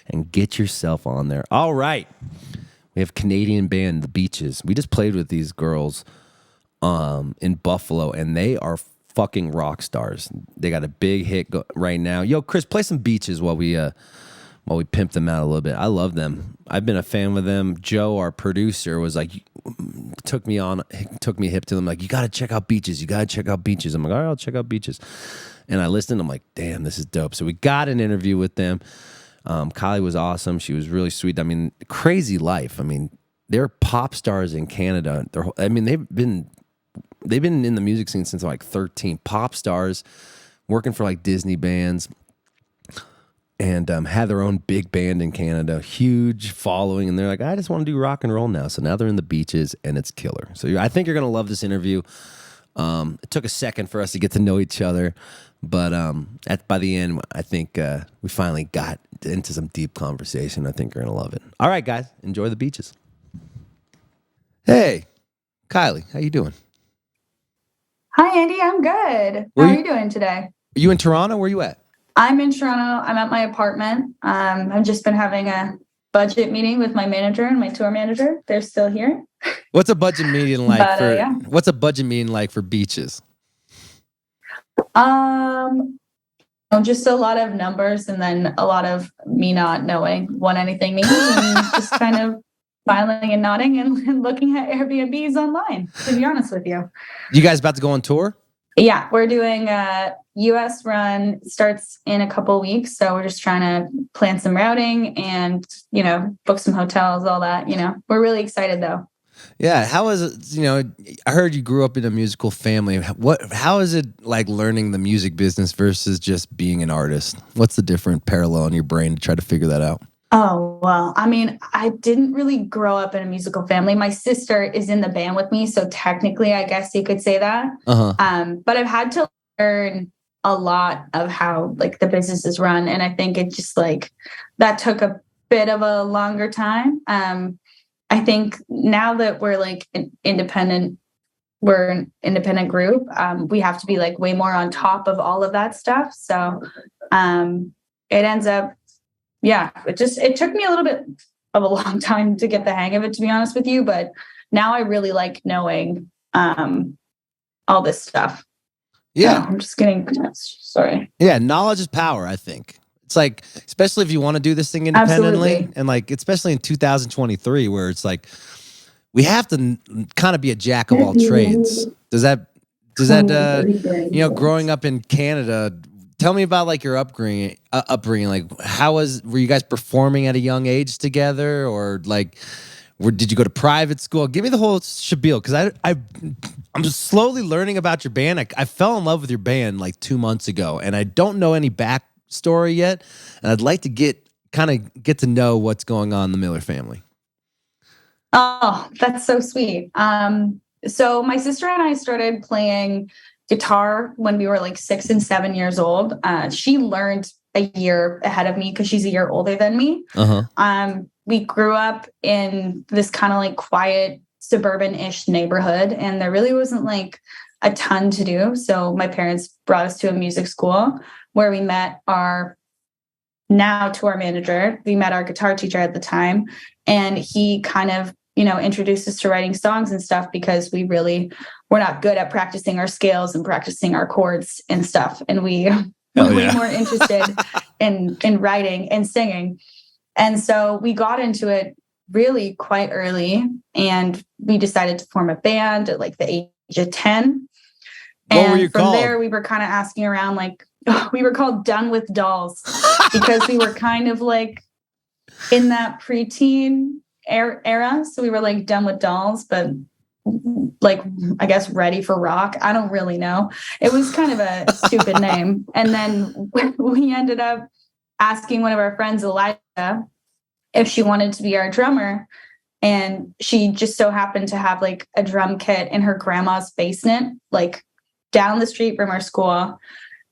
and get yourself on there. All right. We have Canadian band, The Beaches. We just played with these girls in Buffalo, and they are fucking rock stars. They got a big hit right now. Yo, Chris, play some Beaches while we pimp them out a little bit. I love them. I've been a fan with them. Joe, our producer, was like, took me hip to them. Like, you got to check out Beaches. You got to check out Beaches. I'm like, all right, I'll check out Beaches. And I listened. I'm like, damn, this is dope. So we got an interview with them. Kylie was awesome. She was really sweet. I mean, crazy life. I mean, they're pop stars in Canada. They've been in the music scene since like 13. Pop stars, working for like Disney bands, and had their own big band in Canada, huge following. And they're like, I just want to do rock and roll now. So now they're in the Beaches, and it's killer. So I think you're going to love this interview. It took a second for us to get to know each other, but by the end, I think we finally got into some deep conversation. I think you're going to love it. All right, guys, enjoy the Beaches. Hey, Kylie, how you doing? Hi, Andy. I'm good. How are you doing today? Are you in Toronto? Where are you at? I'm in Toronto. I'm at my apartment. I've just been having a budget meeting with my manager and my tour manager. They're still here. What's a budget meeting like What's a budget meeting like for Beaches? Just a lot of numbers, and then a lot of me not knowing what anything means, and just kind of smiling and nodding and looking at Airbnbs online, to be honest with you. You guys about to go on tour? Yeah, we're doing a US run. Starts in a couple weeks. So we're just trying to plan some routing and, book some hotels, all that, We're really excited though. Yeah. How is it, I heard you grew up in a musical family. How is it like learning the music business versus just being an artist? What's the different parallel in your brain to try to figure that out? Oh, well, I mean, I didn't really grow up in a musical family. My sister is in the band with me. So technically, I guess you could say that. But I've had to learn a lot of how like the business is run. And I think it just that took a bit of a longer time. I think now that we're an independent group, we have to be way more on top of all of that stuff. So it ends up, it took me a little bit of a long time to get the hang of it, to be honest with you. But now I really like knowing all this stuff. Yeah. I'm just getting, sorry. Yeah. Knowledge is power, I think. It's especially if you want to do this thing independently. Absolutely. And especially in 2023, where it's we have to kind of be a jack of all trades. Does that, growing up in Canada, tell me about your upbringing. Were you guys performing at a young age together, or did you go to private school? Give me the whole spiel, because I'm just slowly learning about your band. I fell in love with your band 2 months ago, and I don't know any backstory yet, and I'd like to get to know what's going on in the Miller family. Oh, that's so sweet. So my sister and I started playing guitar when we were like 6 and 7 years old. She learned a year ahead of me because she's a year older than me. We grew up in this kind of like quiet suburban-ish neighborhood, and there really wasn't like a ton to do. So my parents brought us to a music school where we met our now tour manager. We met our guitar teacher at the time, and he kind of, introduced us to writing songs and stuff because we really were not good at practicing our scales and practicing our chords and stuff. And we were way more interested in writing and singing. And so we got into it really quite early, and we decided to form a band at like the age of 10. What were you from called? there, we were kind of asking around, like, we were called Done with Dolls because we were kind of like in that preteen era. So we were like done with dolls, but like, I guess ready for rock. I don't really know. It was kind of a stupid name. And then we ended up asking one of our friends, Eliza, if she wanted to be our drummer. And she just so happened to have like a drum kit in her grandma's basement, like down the street from our school.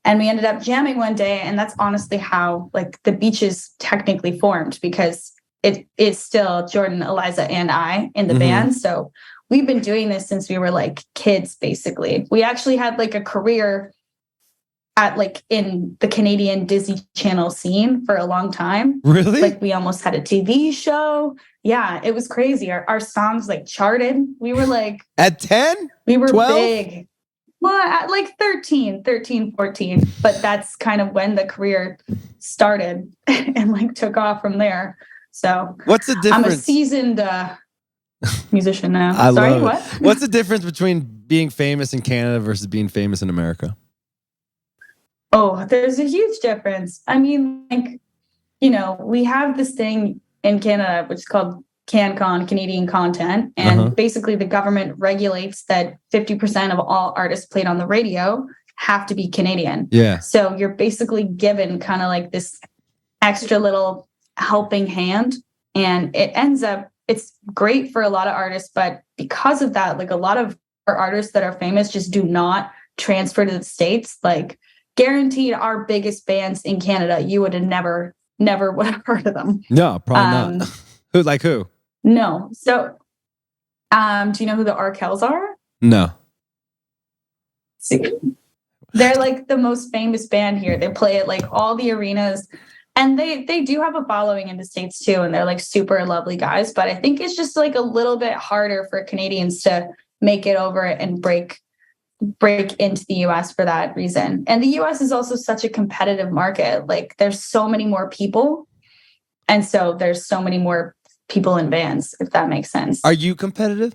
And we ended up jamming one day. And that's honestly how like the Beaches technically formed, because it is still Jordan, Eliza, and I in the band. So we've been doing this since we were like kids, basically. We actually had like a career at like in the Canadian Disney Channel scene for a long time. Really? Like we almost had a TV show. Yeah, it was crazy. Our songs like charted. We were like At 10? we were 12? big. Well, at like 13, 14. But that's kind of when the career started and like took off from there. So What's the difference? I'm a seasoned musician now. I Sorry, love it. what? What's the difference between being famous in Canada versus being famous in America? Oh, there's a huge difference. I mean, like, we have this thing in Canada, which is called CanCon, Canadian Content. And basically the government regulates that 50% of all artists played on the radio have to be Canadian. Yeah. So you're basically given kind of like this extra little helping hand. And it ends up, it's great for a lot of artists, but because of that, like a lot of our artists that are famous just do not transfer to the States. Like guaranteed our biggest bands in Canada, you would have never would have heard of them. No, probably not. Who? Like who? No. So, do you know who the Arkells are? No. See, they're like the most famous band here. They play at like all the arenas, and they do have a following in the States too. And they're like super lovely guys. But I think it's just like a little bit harder for Canadians to make it over and break into the US for that reason. And the US is also such a competitive market. Like there's so many more people. And so there's so many more people in bands, if that makes sense. Are you competitive?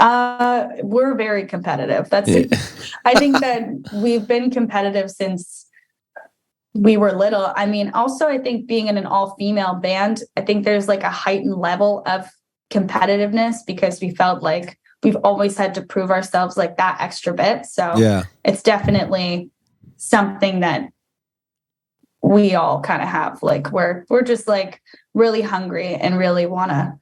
We're very competitive. That's it. I think that we've been competitive since we were little. I mean, also I think being in an all-female band, I think there's like a heightened level of competitiveness because we felt like we've always had to prove ourselves like that extra bit. So yeah, it's definitely something that we all kind of have. Like we're just like really hungry and really want to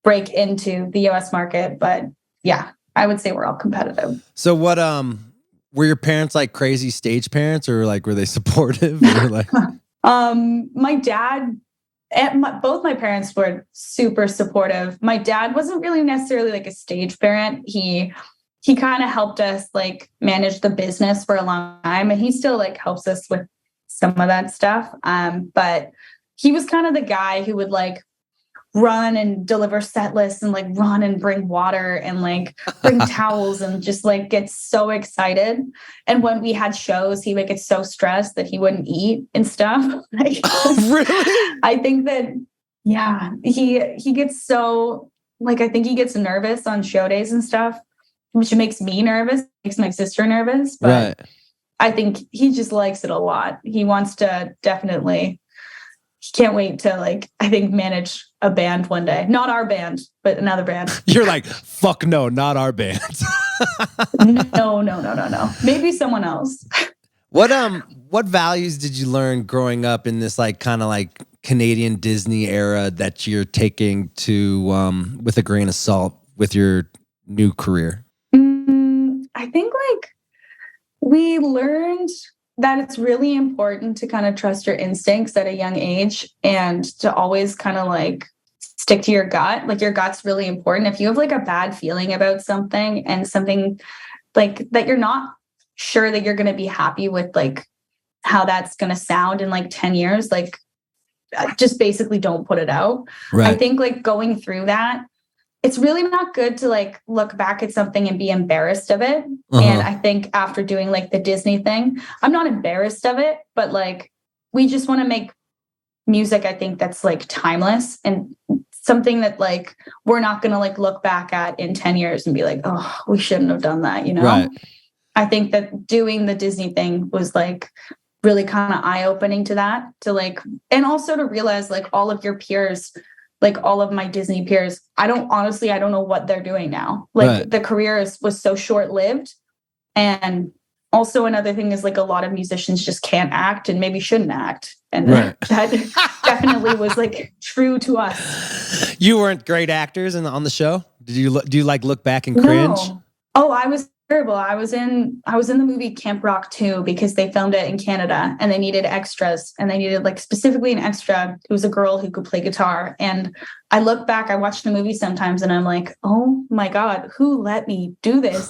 break into the US market. But yeah, I would say we're all competitive. So what, were your parents like crazy stage parents, or like, were they supportive? Or like... My dad and both my parents were super supportive. My dad wasn't really necessarily like a stage parent. He kind of helped us like manage the business for a long time, and he still like helps us with some of that stuff. But he was kind of the guy who would like run and deliver set lists and like run and bring water and like bring towels and just like get so excited. And when we had shows, he would get so stressed that he wouldn't eat and stuff. Like, really? I think that, yeah, he gets so like, I think he gets nervous on show days and stuff, which makes me nervous, makes my sister nervous. But right. I think he just likes it a lot. He wants to definitely, he can't wait to like, I think, manage a band one day. Not our band, but another band. You're like, fuck no, not our band. No. Maybe someone else. What values did you learn growing up in this like kind of like Canadian Disney era that you're taking to with a grain of salt with your new career? I think like we learned that it's really important to kind of trust your instincts at a young age and to always kind of like stick to your gut. Like your gut's really important. If you have like a bad feeling about something and something like that, you're not sure that you're going to be happy with like how that's going to sound in like 10 years, like just basically don't put it out. Right. I think like going through that, it's really not good to like look back at something and be embarrassed of it. And I think after doing like the Disney thing, I'm not embarrassed of it, but like we just want to make music, I think that's like timeless and something that like we're not going to like look back at in 10 years and be like, oh, we shouldn't have done that, you know? Right. I think that doing the Disney thing was like really kind of eye-opening to that, to like, and also to realize like all of your peers, like all of my Disney peers, I don't know what they're doing now. Like the career was so short-lived. And also another thing is like a lot of musicians just can't act and maybe shouldn't act. And that definitely was like true to us. You weren't great actors on the show? Do you like look back and cringe? No. Oh, I was terrible. I was in the movie Camp Rock 2 because they filmed it in Canada and they needed extras and they needed like specifically an extra who was a girl who could play guitar. And I look back, I watch the movie sometimes and I'm like, oh my God, who let me do this?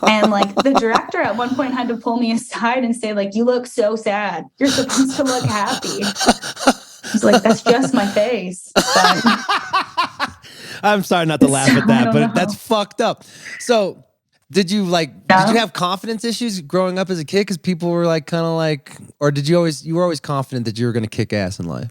And like the director at one point had to pull me aside and say like, you look so sad. You're supposed to look happy. I was like, that's just my face. But I'm sorry not to laugh at that, but that's fucked up. So did you have confidence issues growing up as a kid? Because people were like, kind of like, or you were always confident that you were going to kick ass in life?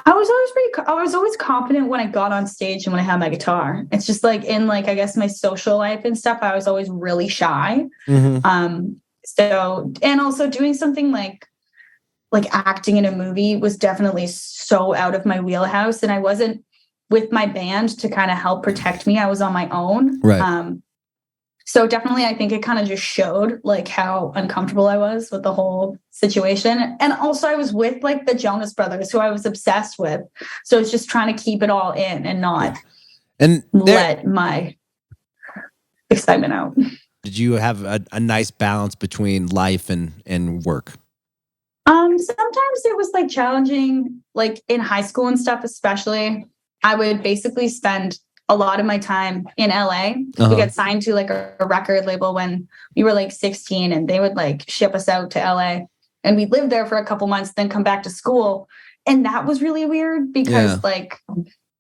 I was always confident when I got on stage and when I had my guitar. It's just like in like, I guess my social life and stuff, I was always really shy. So, and also doing something like acting in a movie was definitely so out of my wheelhouse. And I wasn't with my band to kind of help protect me. I was on my own. Right. So definitely, I think it kind of just showed like how uncomfortable I was with the whole situation. And also I was with like the Jonas Brothers, who I was obsessed with. So it's just trying to keep it all in and not let my excitement out. Did you have a nice balance between life and work? Sometimes it was like challenging, like in high school and stuff, especially. I would basically spend a lot of my time in LA. We got signed to like a record label when we were like 16 and they would like ship us out to LA and we'd live there for a couple months, then come back to school. And that was really weird because like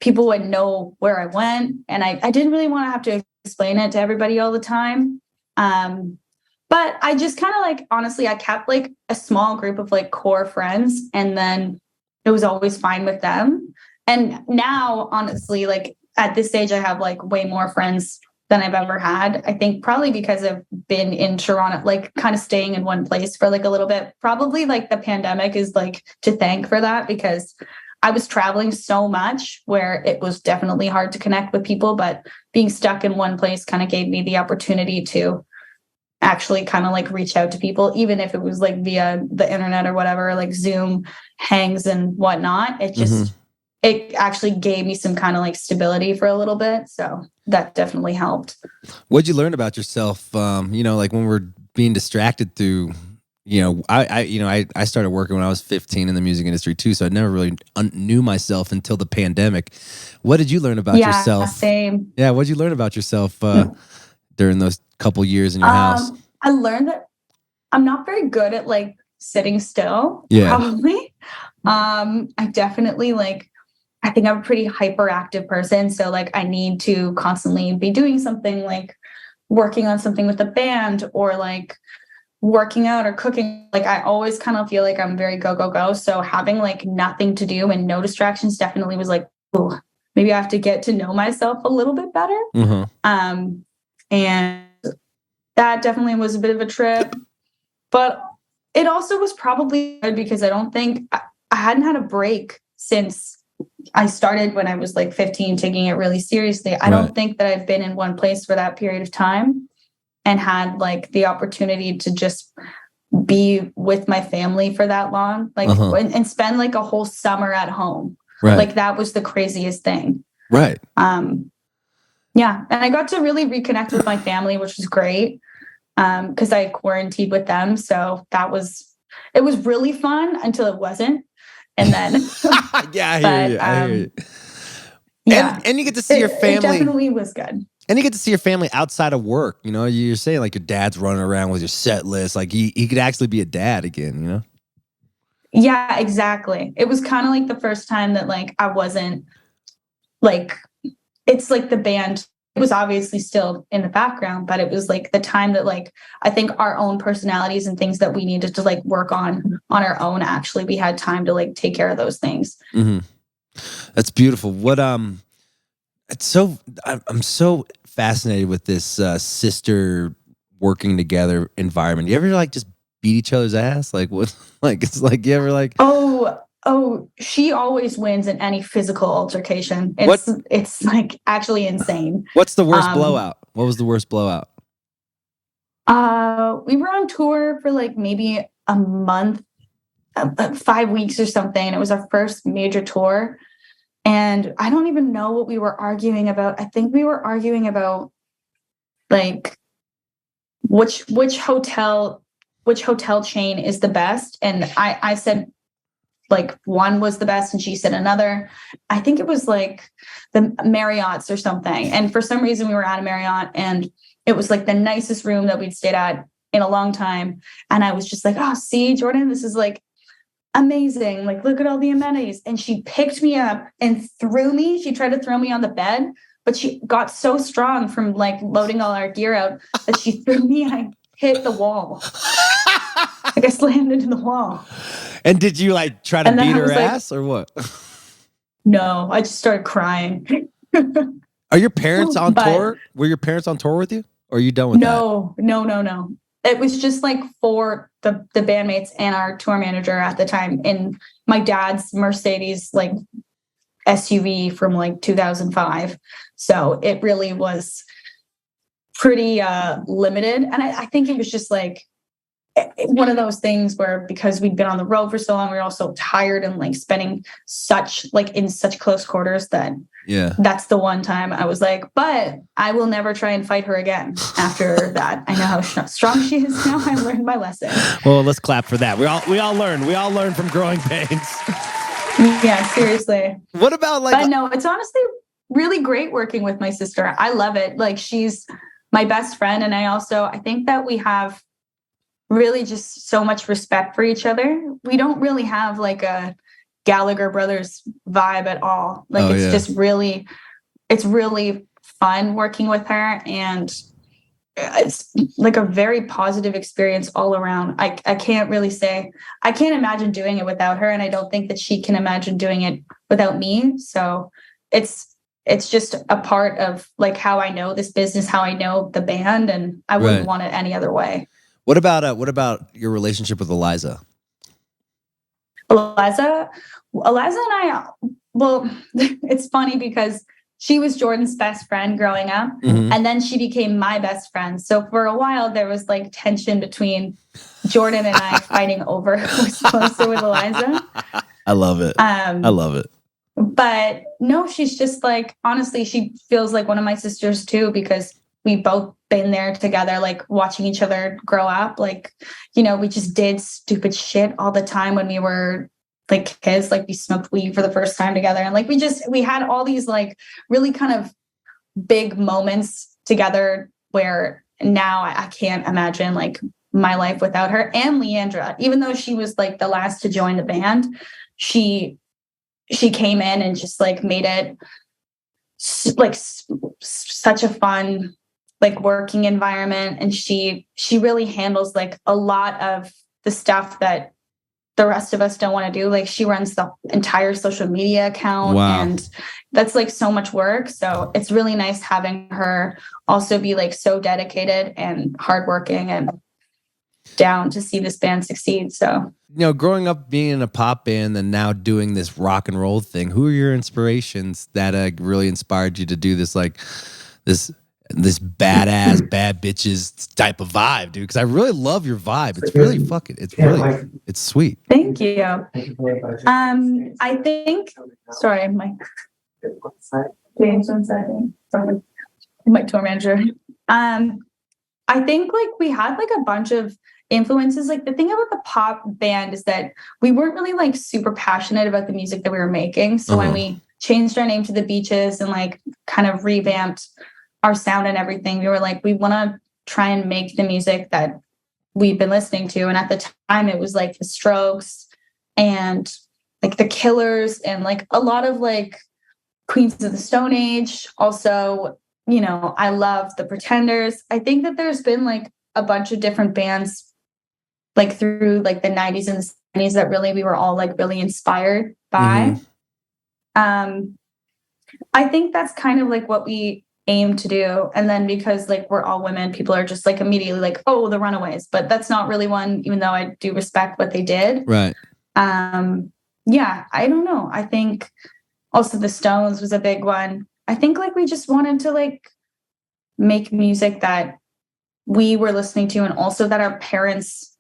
people would know where I went and I didn't really want to have to explain it to everybody all the time. But I just kind of like, honestly, I kept like a small group of like core friends and then it was always fine with them. And now, honestly, like at this stage, I have like way more friends than I've ever had. I think probably because I've been in Toronto, like kind of staying in one place for like a little bit. Probably like the pandemic is like to thank for that because I was traveling so much where it was definitely hard to connect with people. But being stuck in one place kind of gave me the opportunity to actually kind of like reach out to people, even if it was like via the internet or whatever, like Zoom hangs and whatnot. It just, it actually gave me some kind of like stability for a little bit. So that definitely helped. What'd you learn about yourself? Like when we're being distracted through, I started working when I was 15 in the music industry too. So I never really knew myself until the pandemic. What did you learn about yourself? Same. Yeah. What'd you learn about yourself during those couple years in your house? I learned that I'm not very good at like sitting still. Yeah. Probably. I definitely I think I'm a pretty hyperactive person. So like I need to constantly be doing something, like working on something with a band or like working out or cooking. Like I always kind of feel like I'm very go, go, go. So having like nothing to do and no distractions definitely was like, oh, maybe I have to get to know myself a little bit better. And that definitely was a bit of a trip, but it also was probably good because I don't think I hadn't had a break since I started when I was like 15, taking it really seriously. I don't think that I've been in one place for that period of time and had like the opportunity to just be with my family for that long, like and spend like a whole summer at home. Right. Like that was the craziest thing. Right. Yeah. And I got to really reconnect with my family, which was great. Because I quarantined with them. So it was really fun until it wasn't. And then yeah, I hear you. Yeah. And you get to see your family. It definitely was good. And you get to see your family outside of work. You know, you're saying like your dad's running around with your set list. Like he could actually be a dad again, you know? Yeah, exactly. It was kind of like the first time that like I wasn't like, it's like the band was obviously still in the background, but it was like the time that like I think our own personalities and things that we needed to like work on our own, actually we had time to like take care of those things. That's beautiful. What I'm so fascinated with this sister working together environment. You ever like just beat each other's ass? Like what? Like it's like you ever like? Oh, she always wins in any physical altercation. It's like actually insane. What's the worst blowout? What was the worst blowout? We were on tour for like maybe a month, 5 weeks or something. It was our first major tour. And I don't even know what we were arguing about. I think we were arguing about like which hotel chain is the best. And I said like one was the best and she said another. I think it was like the Marriott's or something. And for some reason we were at a Marriott and it was like the nicest room that we'd stayed at in a long time. And I was just like, oh, see, Jordan, this is like amazing. Like, look at all the amenities. And she picked me up and threw me. She tried to throw me on the bed, but she got so strong from like loading all our gear out that she threw me and I hit the wall. Like I slammed into the wall. And did you like try to beat her ass or what? No, I just started crying. Are your parents on tour? Were your parents on tour with you? Or are you done with that? No. It was just like for the bandmates and our tour manager at the time in my dad's Mercedes like SUV from like 2005. So it really was pretty limited. And I think it was just like one of those things where because we'd been on the road for so long, we were all so tired and like spending in such close quarters that that's the one time I was like, but I will never try and fight her again after that. I know how strong she is now. I learned my lesson. Well, let's clap for that. We all learn from growing pains. Yeah, seriously. What about like? But no, it's honestly really great working with my sister. I love it. Like she's my best friend. And I think that we have really just so much respect for each other. We don't really have like a Gallagher brothers vibe at all. Like it's really fun working with her and it's like a very positive experience all around. I can't really say, I can't imagine doing it without her. And I don't think that she can imagine doing it without me. So it's just a part of like how I know this business, how I know the band, and I wouldn't want it any other way. What about your relationship with Eliza? Eliza and I, well, it's funny because she was Jordan's best friend growing up, and then she became my best friend. So for a while, there was like tension between Jordan and I fighting over who was closer with Eliza. I love it. I love it. But no, she's just like, honestly, she feels like one of my sisters too, because we both been there together, like watching each other grow up. Like, you know, we just did stupid shit all the time when we were like kids. Like we smoked weed for the first time together. And like, we had all these like really kind of big moments together where now I can't imagine like my life without her. And Leandra, even though she was like the last to join the band, she came in and just like made it like such a fun like working environment. And she really handles like a lot of the stuff that the rest of us don't want to do. Like she runs the entire social media account. Wow. And that's like so much work. So it's really nice having her also be like so dedicated and hardworking and down to see this band succeed. So, you know, growing up being in a pop band and now doing this rock and roll thing, who are your inspirations that really inspired you to do this, like this this badass bad bitches type of vibe, dude. Because I really love your vibe. It's really it's sweet. Thank you. I think. Sorry, my James, 1 second. Sorry, my tour manager. I think like we had like a bunch of influences. Like the thing about the pop band is that we weren't really like super passionate about the music that we were making. So when we changed our name to The Beaches and like kind of revamped our sound and everything, we were like, we want to try and make the music that we've been listening to. And at the time it was like the Strokes and like the Killers and like a lot of like Queens of the Stone Age. Also, you know, I love the Pretenders. I think that there's been like a bunch of different bands like through like the 90s and the 70s that really we were all like really inspired by. I think that's kind of like what we aim to do. And then because like we're all women, people are just like immediately like, oh, the Runaways. But that's not really one, even though I do respect what they did. Right. Yeah, I don't know. I think also the Stones was a big one. I think like we just wanted to like make music that we were listening to and also that our parents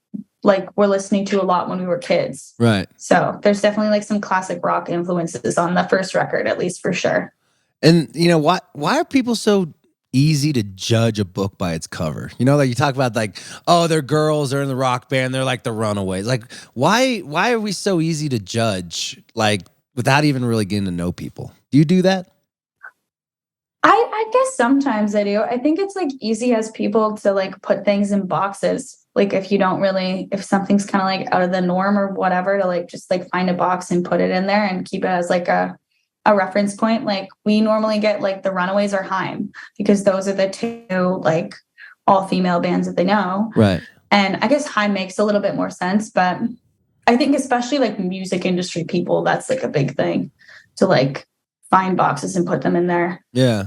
like were listening to a lot when we were kids. Right. So there's definitely like some classic rock influences on the first record, at least for sure. And you know why are people so easy to judge a book by its cover? You know, like you talk about like, oh, they're girls, they're in the rock band, they're like the Runaways. Like why are we so easy to judge like without even really getting to know people? Do you do that? I guess sometimes I do. I think it's like easy as people to like put things in boxes. Like if you don't really, if something's kind of like out of the norm or whatever, to like just like find a box and put it in there and keep it as like a reference point. Like we normally get like the Runaways or Haim because those are the two like all female bands that they know. Right. And I guess Haim makes a little bit more sense, but I think especially like music industry people, that's like a big thing to like find boxes and put them in there. Yeah.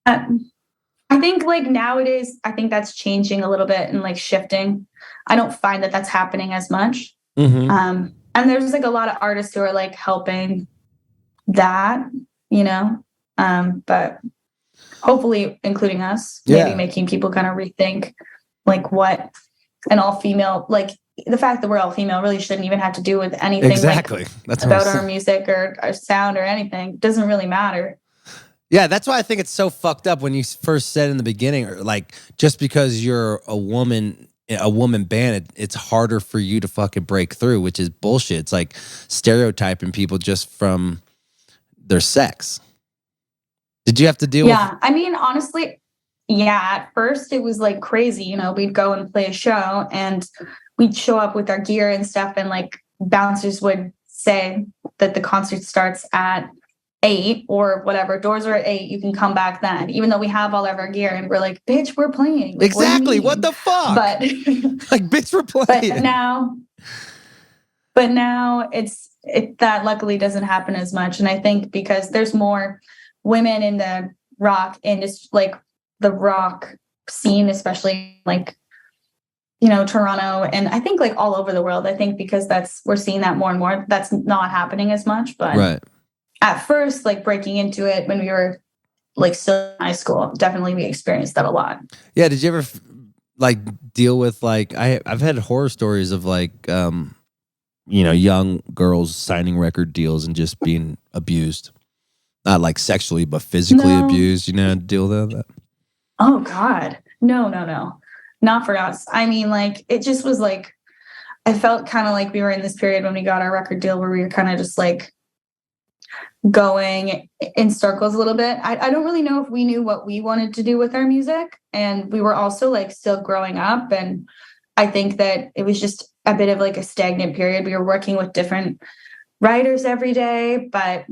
I think like nowadays, I think that's changing a little bit and like shifting. I don't find that that's happening as much. And there's like a lot of artists who are like helping that, you know, but hopefully including us, maybe making people kind of rethink like what an all female, like the fact that we're all female really shouldn't even have to do with anything exactly. Like, that's about our music or our sound or anything. It doesn't really matter. Yeah, that's why I think it's so fucked up when you first said in the beginning, or like just because you're a woman band, it's harder for you to fucking break through, which is bullshit. It's like stereotyping people just from their sex. Did you have to deal with? Yeah, I mean, honestly, yeah, at first it was like crazy. You know, we'd go and play a show and we'd show up with our gear and stuff, and like bouncers would say that the concert starts at 8 or whatever, doors are at 8, you can come back then, even though we have all of our gear, and we're like, bitch, we're playing. Like, exactly. What the fuck? But like, bitch, we're playing. But now that luckily doesn't happen as much. And I think because there's more women in the rock industry, like the rock scene, especially like, you know, Toronto, and I think like all over the world. I think because we're seeing that more and more. That's not happening as much, but right. At first, like breaking into it when we were like still in high school, definitely we experienced that a lot. Yeah. Did you ever like deal with like, I've had horror stories of like, you know, young girls signing record deals and just being abused, not like sexually, but physically abused, you know, deal with that. Oh God, no, not for us. I mean, like, it just was like, I felt kind of like we were in this period when we got our record deal where we were kind of just like going in circles a little bit. I don't really know if we knew what we wanted to do with our music. And we were also like still growing up. And I think that it was just a bit of like a stagnant period. We were working with different writers every day. But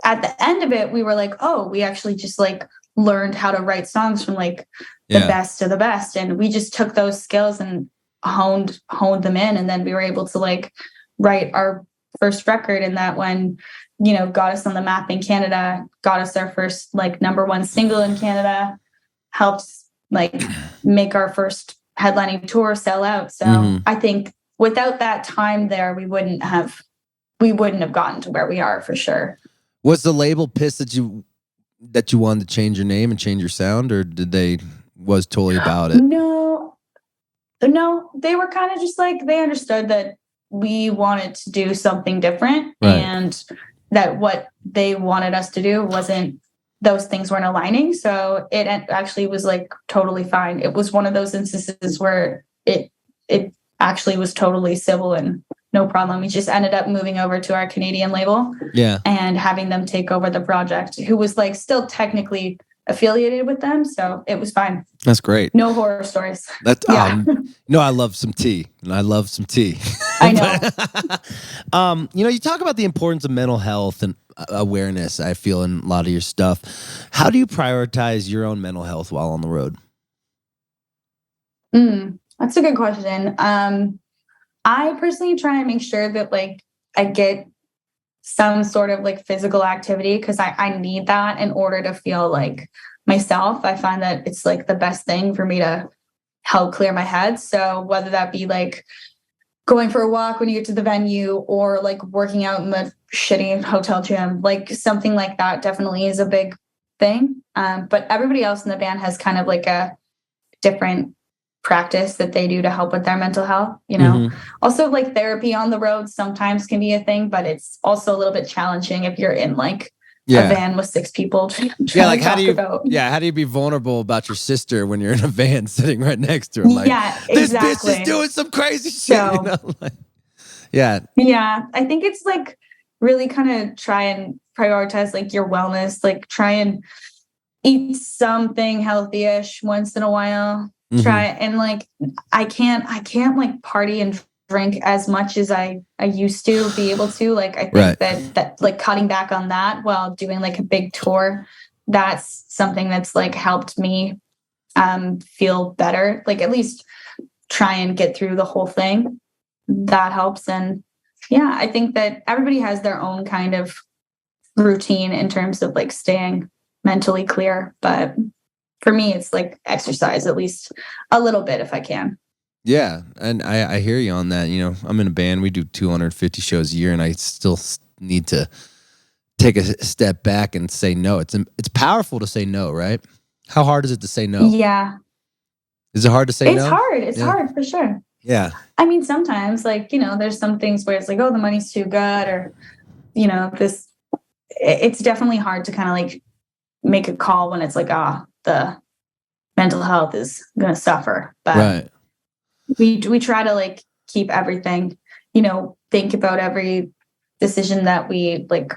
at the end of it, we were like, oh, we actually just like learned how to write songs from like the best of the best. And we just took those skills and honed them in. And then we were able to like write our first record. And that one, you know, got us on the map in Canada, got us our first like #1 single in Canada, helped like make our first headlining tour sell out. So I think without that time there, we wouldn't have gotten to where we are for sure. Was the label pissed that you that you wanted to change your name and change your sound, or did they was totally about it? No, they were kind of just like, they understood that we wanted to do something different, Right. and that what they wanted us to do wasn't, those things weren't aligning. So it actually was like totally fine. It was one of those instances where it actually was totally civil and no problem. We just ended up moving over to our Canadian label, and having them take over the project, who was like still technically affiliated with them. So it was fine. That's great. No horror stories. That's I love some tea. I love some tea. I know. You talk about the importance of mental health and awareness, I feel, in a lot of your stuff. How do you prioritize your own mental health while on the road? That's a good question. I personally try and make sure that like I get some sort of like physical activity, because I need that in order to feel like myself. I find that it's like the best thing for me to help clear my head. So whether that be like going for a walk when you get to the venue, or like working out in the shitty hotel gym, like something like that definitely is a big thing. But everybody else in the band has kind of like a different practice that they do to help with their mental health, Also, like therapy on the road sometimes can be a thing, but it's also a little bit challenging if you're in like a van with 6 people. Like how do you be vulnerable about your sister when you're in a van sitting right next to her? Like, this bitch is doing some crazy shit. I think it's like really kind of try and prioritize like your wellness, like try and eat something healthy-ish once in a while. Try and like I can't like party and drink as much as I used to be able to. Like I think that like cutting back on that while doing like a big tour, that's something that's like helped me feel better. Like at least try and get through the whole thing. That helps. And I think that everybody has their own kind of routine in terms of like staying mentally clear, but for me, it's like exercise, at least a little bit if I can. Yeah, and I hear you on that. I'm in a band. We do 250 shows a year, and I still need to take a step back and say no. It's powerful to say no, right? How hard is it to say no? Yeah. Is it hard to say no? It's hard. It's hard for sure. Yeah. I mean, sometimes, like, there's some things where it's like, oh, the money's too good, or, it's definitely hard to kind of like make a call when it's like, the mental health is going to suffer. But we try to like keep everything, think about every decision that we like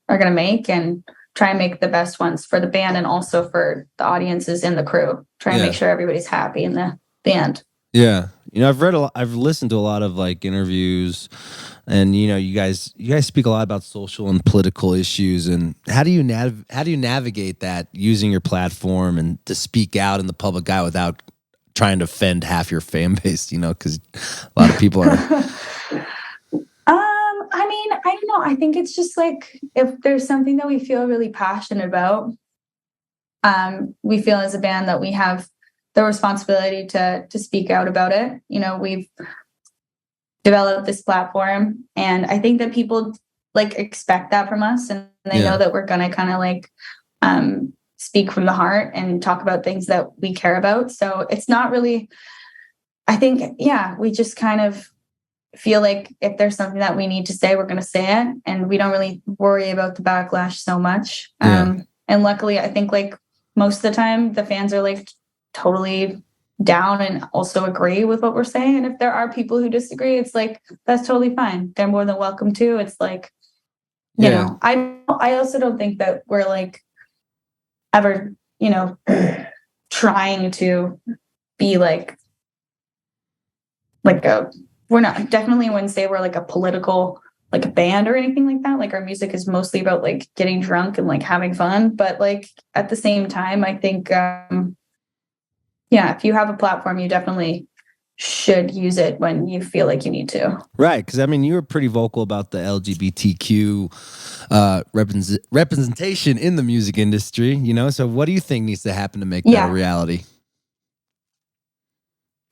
are going to make, and try and make the best ones for the band and also for the audiences and the crew. Try and make sure everybody's happy in the band. Yeah. I've listened to a lot of like interviews, and you guys speak a lot about social and political issues, and how do you navigate that using your platform and to speak out in the public eye without trying to offend half your fan base, because a lot of people are I mean, I don't know. I think it's just like if there's something that we feel really passionate about, we feel as a band that we have the responsibility to speak out about it. We've developed this platform, and I think that people like expect that from us, and they know that we're gonna kind of like speak from the heart and talk about things that we care about. So it's not really, I think, we just kind of feel like if there's something that we need to say, we're going to say it, and we don't really worry about the backlash so much. And luckily, I think like most of the time the fans are like totally down and also agree with what we're saying. And if there are people who disagree, it's like, that's totally fine. They're more than welcome to. It's like, I also don't think that we're like ever, trying to be like we're not, definitely wouldn't say we're like a political, like a band or anything like that. Like our music is mostly about like getting drunk and like having fun. But like at the same time, I think, if you have a platform, you definitely should use it when you feel like you need to. Right. Because I mean, you were pretty vocal about the LGBTQ representation in the music industry, So what do you think needs to happen to make that a reality?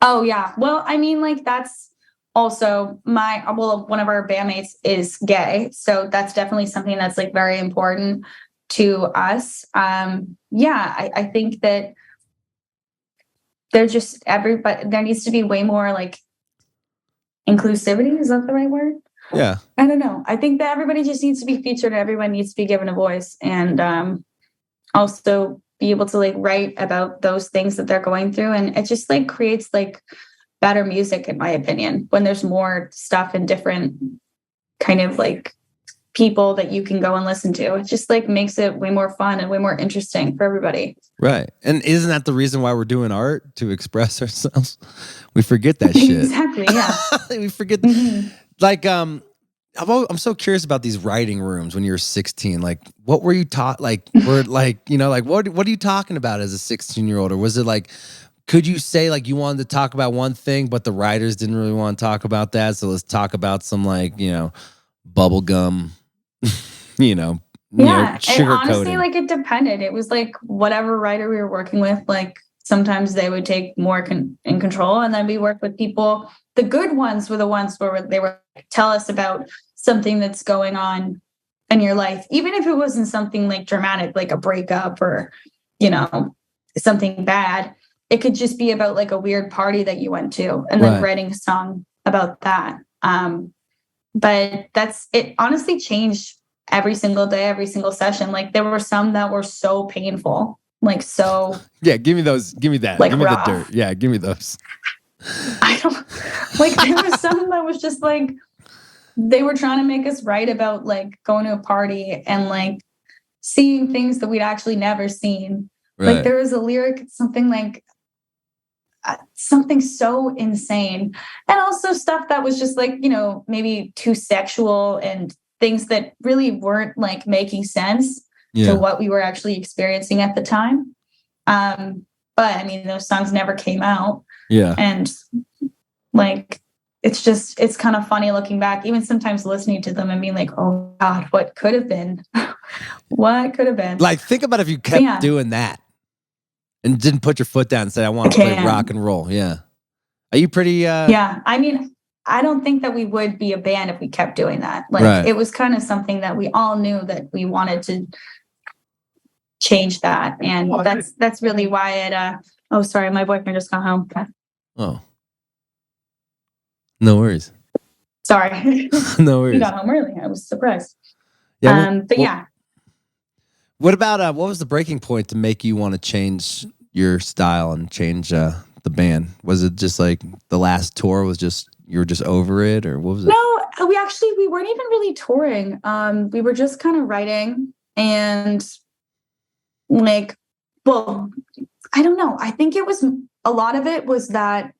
Oh, yeah. Well, I mean, like that's also one of our bandmates is gay. So that's definitely something that's like very important. to us. I think that they're just everybody. There needs to be way more like inclusivity. Is that the right word? Yeah. I don't know. I think that everybody just needs to be featured. Everyone needs to be given a voice, and also be able to like write about those things that they're going through. And it just like creates like better music, in my opinion, when there's more stuff and different kind of like people that you can go and listen to. It just like makes it way more fun and way more interesting for everybody. Right. And isn't that the reason why we're doing art? To express ourselves? We forget that shit. Exactly. Yeah. We forget. Like, I'm so curious about these writing rooms when you were 16. Like, what were you taught? Like, what are you talking about as a 16-year-old? Or was it like, could you say like you wanted to talk about one thing, but the writers didn't really want to talk about that? So let's talk about some like, bubble gum, And honestly, coating. like it depended. It was like whatever writer we were working with, like sometimes they would take more in control, and then we worked with people. The good ones were the ones where they were tell us about something that's going on in your life, even if it wasn't something like dramatic, like a breakup or, something bad. It could just be about like a weird party that you went to, and then writing a song about that. But it honestly changed every single day, every single session. Like there were some that were so painful, like so. Yeah, give me those. Give me that. Like give me rough. the dirt. Yeah, give me those. I don't like. There was some that was just like they were trying to make us write about like going to a party and like seeing things that we'd actually never seen. Right. Like there was a lyric, something like something so insane, and also stuff that was just like maybe too sexual and things that really weren't like making sense to what we were actually experiencing at the time. But I mean, those songs never came out. Yeah. And like, it's kind of funny looking back, even sometimes listening to them and being like, oh God, what could have been? What could have been? Like, think about if you kept doing that and didn't put your foot down and say, I want to play rock and roll. Yeah. Are you pretty... Yeah. I mean, I don't think that we would be a band if we kept doing that. Like, It was kind of something that we all knew that we wanted to change that. And that's really why it... oh, sorry. My boyfriend just got home. Oh. No worries. Sorry. No worries. He got home early. I was surprised. Yeah. Yeah. What about what was the breaking point to make you want to change your style and change the band? Was it just like the last tour was just you were just over it, or what was it? No, we weren't even really touring. We were just kind of writing and like, well, I don't know. I think it was a lot of it was that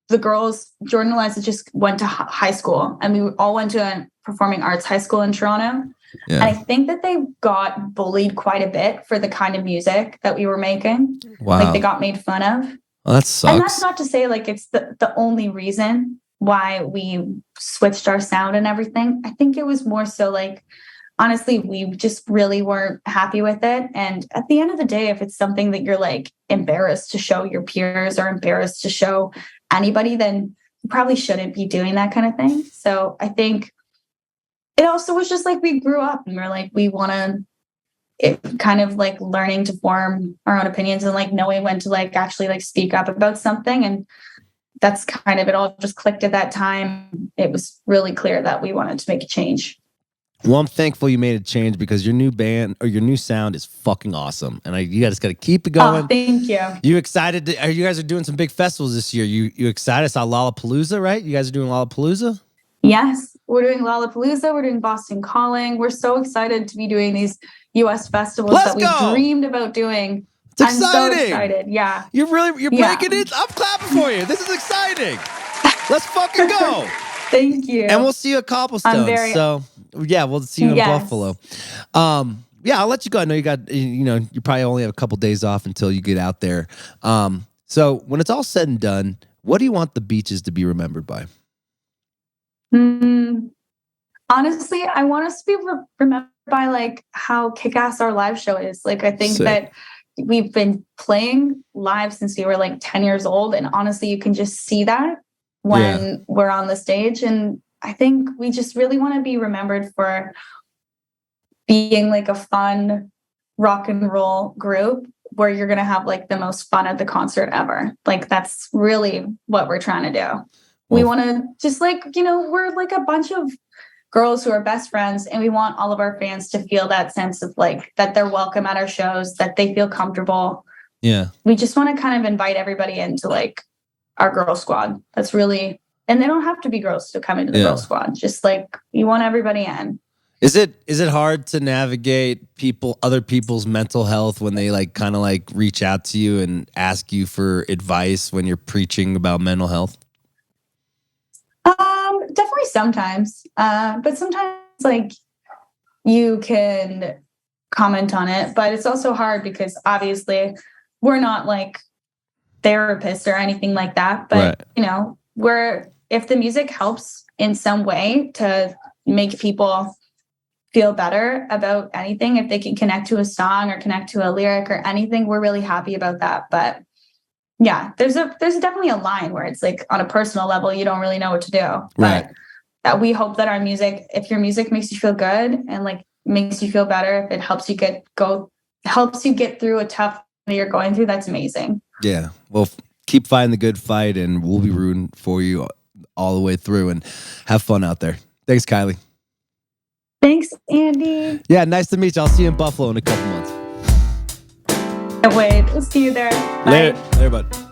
the girls, Jordan and Eliza, just went to high school, and we all went to a performing arts high school in Toronto. Yeah. And I think that they got bullied quite a bit for the kind of music that we were making. Wow. Like they got made fun of. Well, that sucks. And that's not to say like it's the only reason why we switched our sound and everything. I think it was more so like, honestly, we just really weren't happy with it. And at the end of the day, if it's something that you're like embarrassed to show your peers or embarrassed to show anybody, then you probably shouldn't be doing that kind of thing. So I think it also was just like we grew up and we're like, we want to kind of like learning to form our own opinions and like knowing when to like actually like speak up about something. And that's kind of it all just clicked at that time. It was really clear that we wanted to make a change. Well, I'm thankful you made a change because your new band or your new sound is fucking awesome. And you guys got to keep it going. Oh, thank you. You excited? You guys are doing some big festivals this year. You excited? I saw Lollapalooza, right? You guys are doing Lollapalooza? Yes, we're doing Lollapalooza. We're doing Boston Calling. We're so excited to be doing these U.S. festivals that we dreamed about doing. It's exciting. I'm so excited. Yeah. You're breaking it. I'm clapping for you. This is exciting. Let's fucking go. Thank you. And we'll see you at Cobblestone. So yeah, we'll see you in Buffalo. Yeah, I'll let you go. I know you probably only have a couple days off until you get out there. So when it's all said and done, what do you want the beaches to be remembered by? Honestly, I want us to be remembered by like how kick-ass our live show is. Like, I think that we've been playing live since we were like 10 years old. And honestly, you can just see that when we're on the stage. And I think we just really want to be remembered for being like a fun rock and roll group where you're going to have like the most fun at the concert ever. Like that's really what we're trying to do. We want to just like, we're like a bunch of girls who are best friends, and we want all of our fans to feel that sense of like that they're welcome at our shows, that they feel comfortable. Yeah. We just want to kind of invite everybody into like our girl squad. That's really, and they don't have to be girls to come into the girl squad. Just like you want everybody in. Is it hard to navigate other people's mental health when they like kind of like reach out to you and ask you for advice when you're preaching about mental health? Definitely sometimes. But sometimes like you can comment on it, but it's also hard because obviously we're not like therapists or anything like that. But if the music helps in some way to make people feel better about anything, if they can connect to a song or connect to a lyric or anything, we're really happy about that. But yeah, there's definitely a line where it's like on a personal level, you don't really know what to do. Right. But that we hope that our music, if your music makes you feel good and like makes you feel better, if it helps you get through a tough thing that you're going through, that's amazing. Yeah. Well, keep fighting the good fight, and we'll be rooting for you all the way through, and have fun out there. Thanks, Kylie. Thanks, Andy. Yeah, nice to meet you. I'll see you in Buffalo in a couple months. Can't wait. We'll see you there. Bye. Later, bud.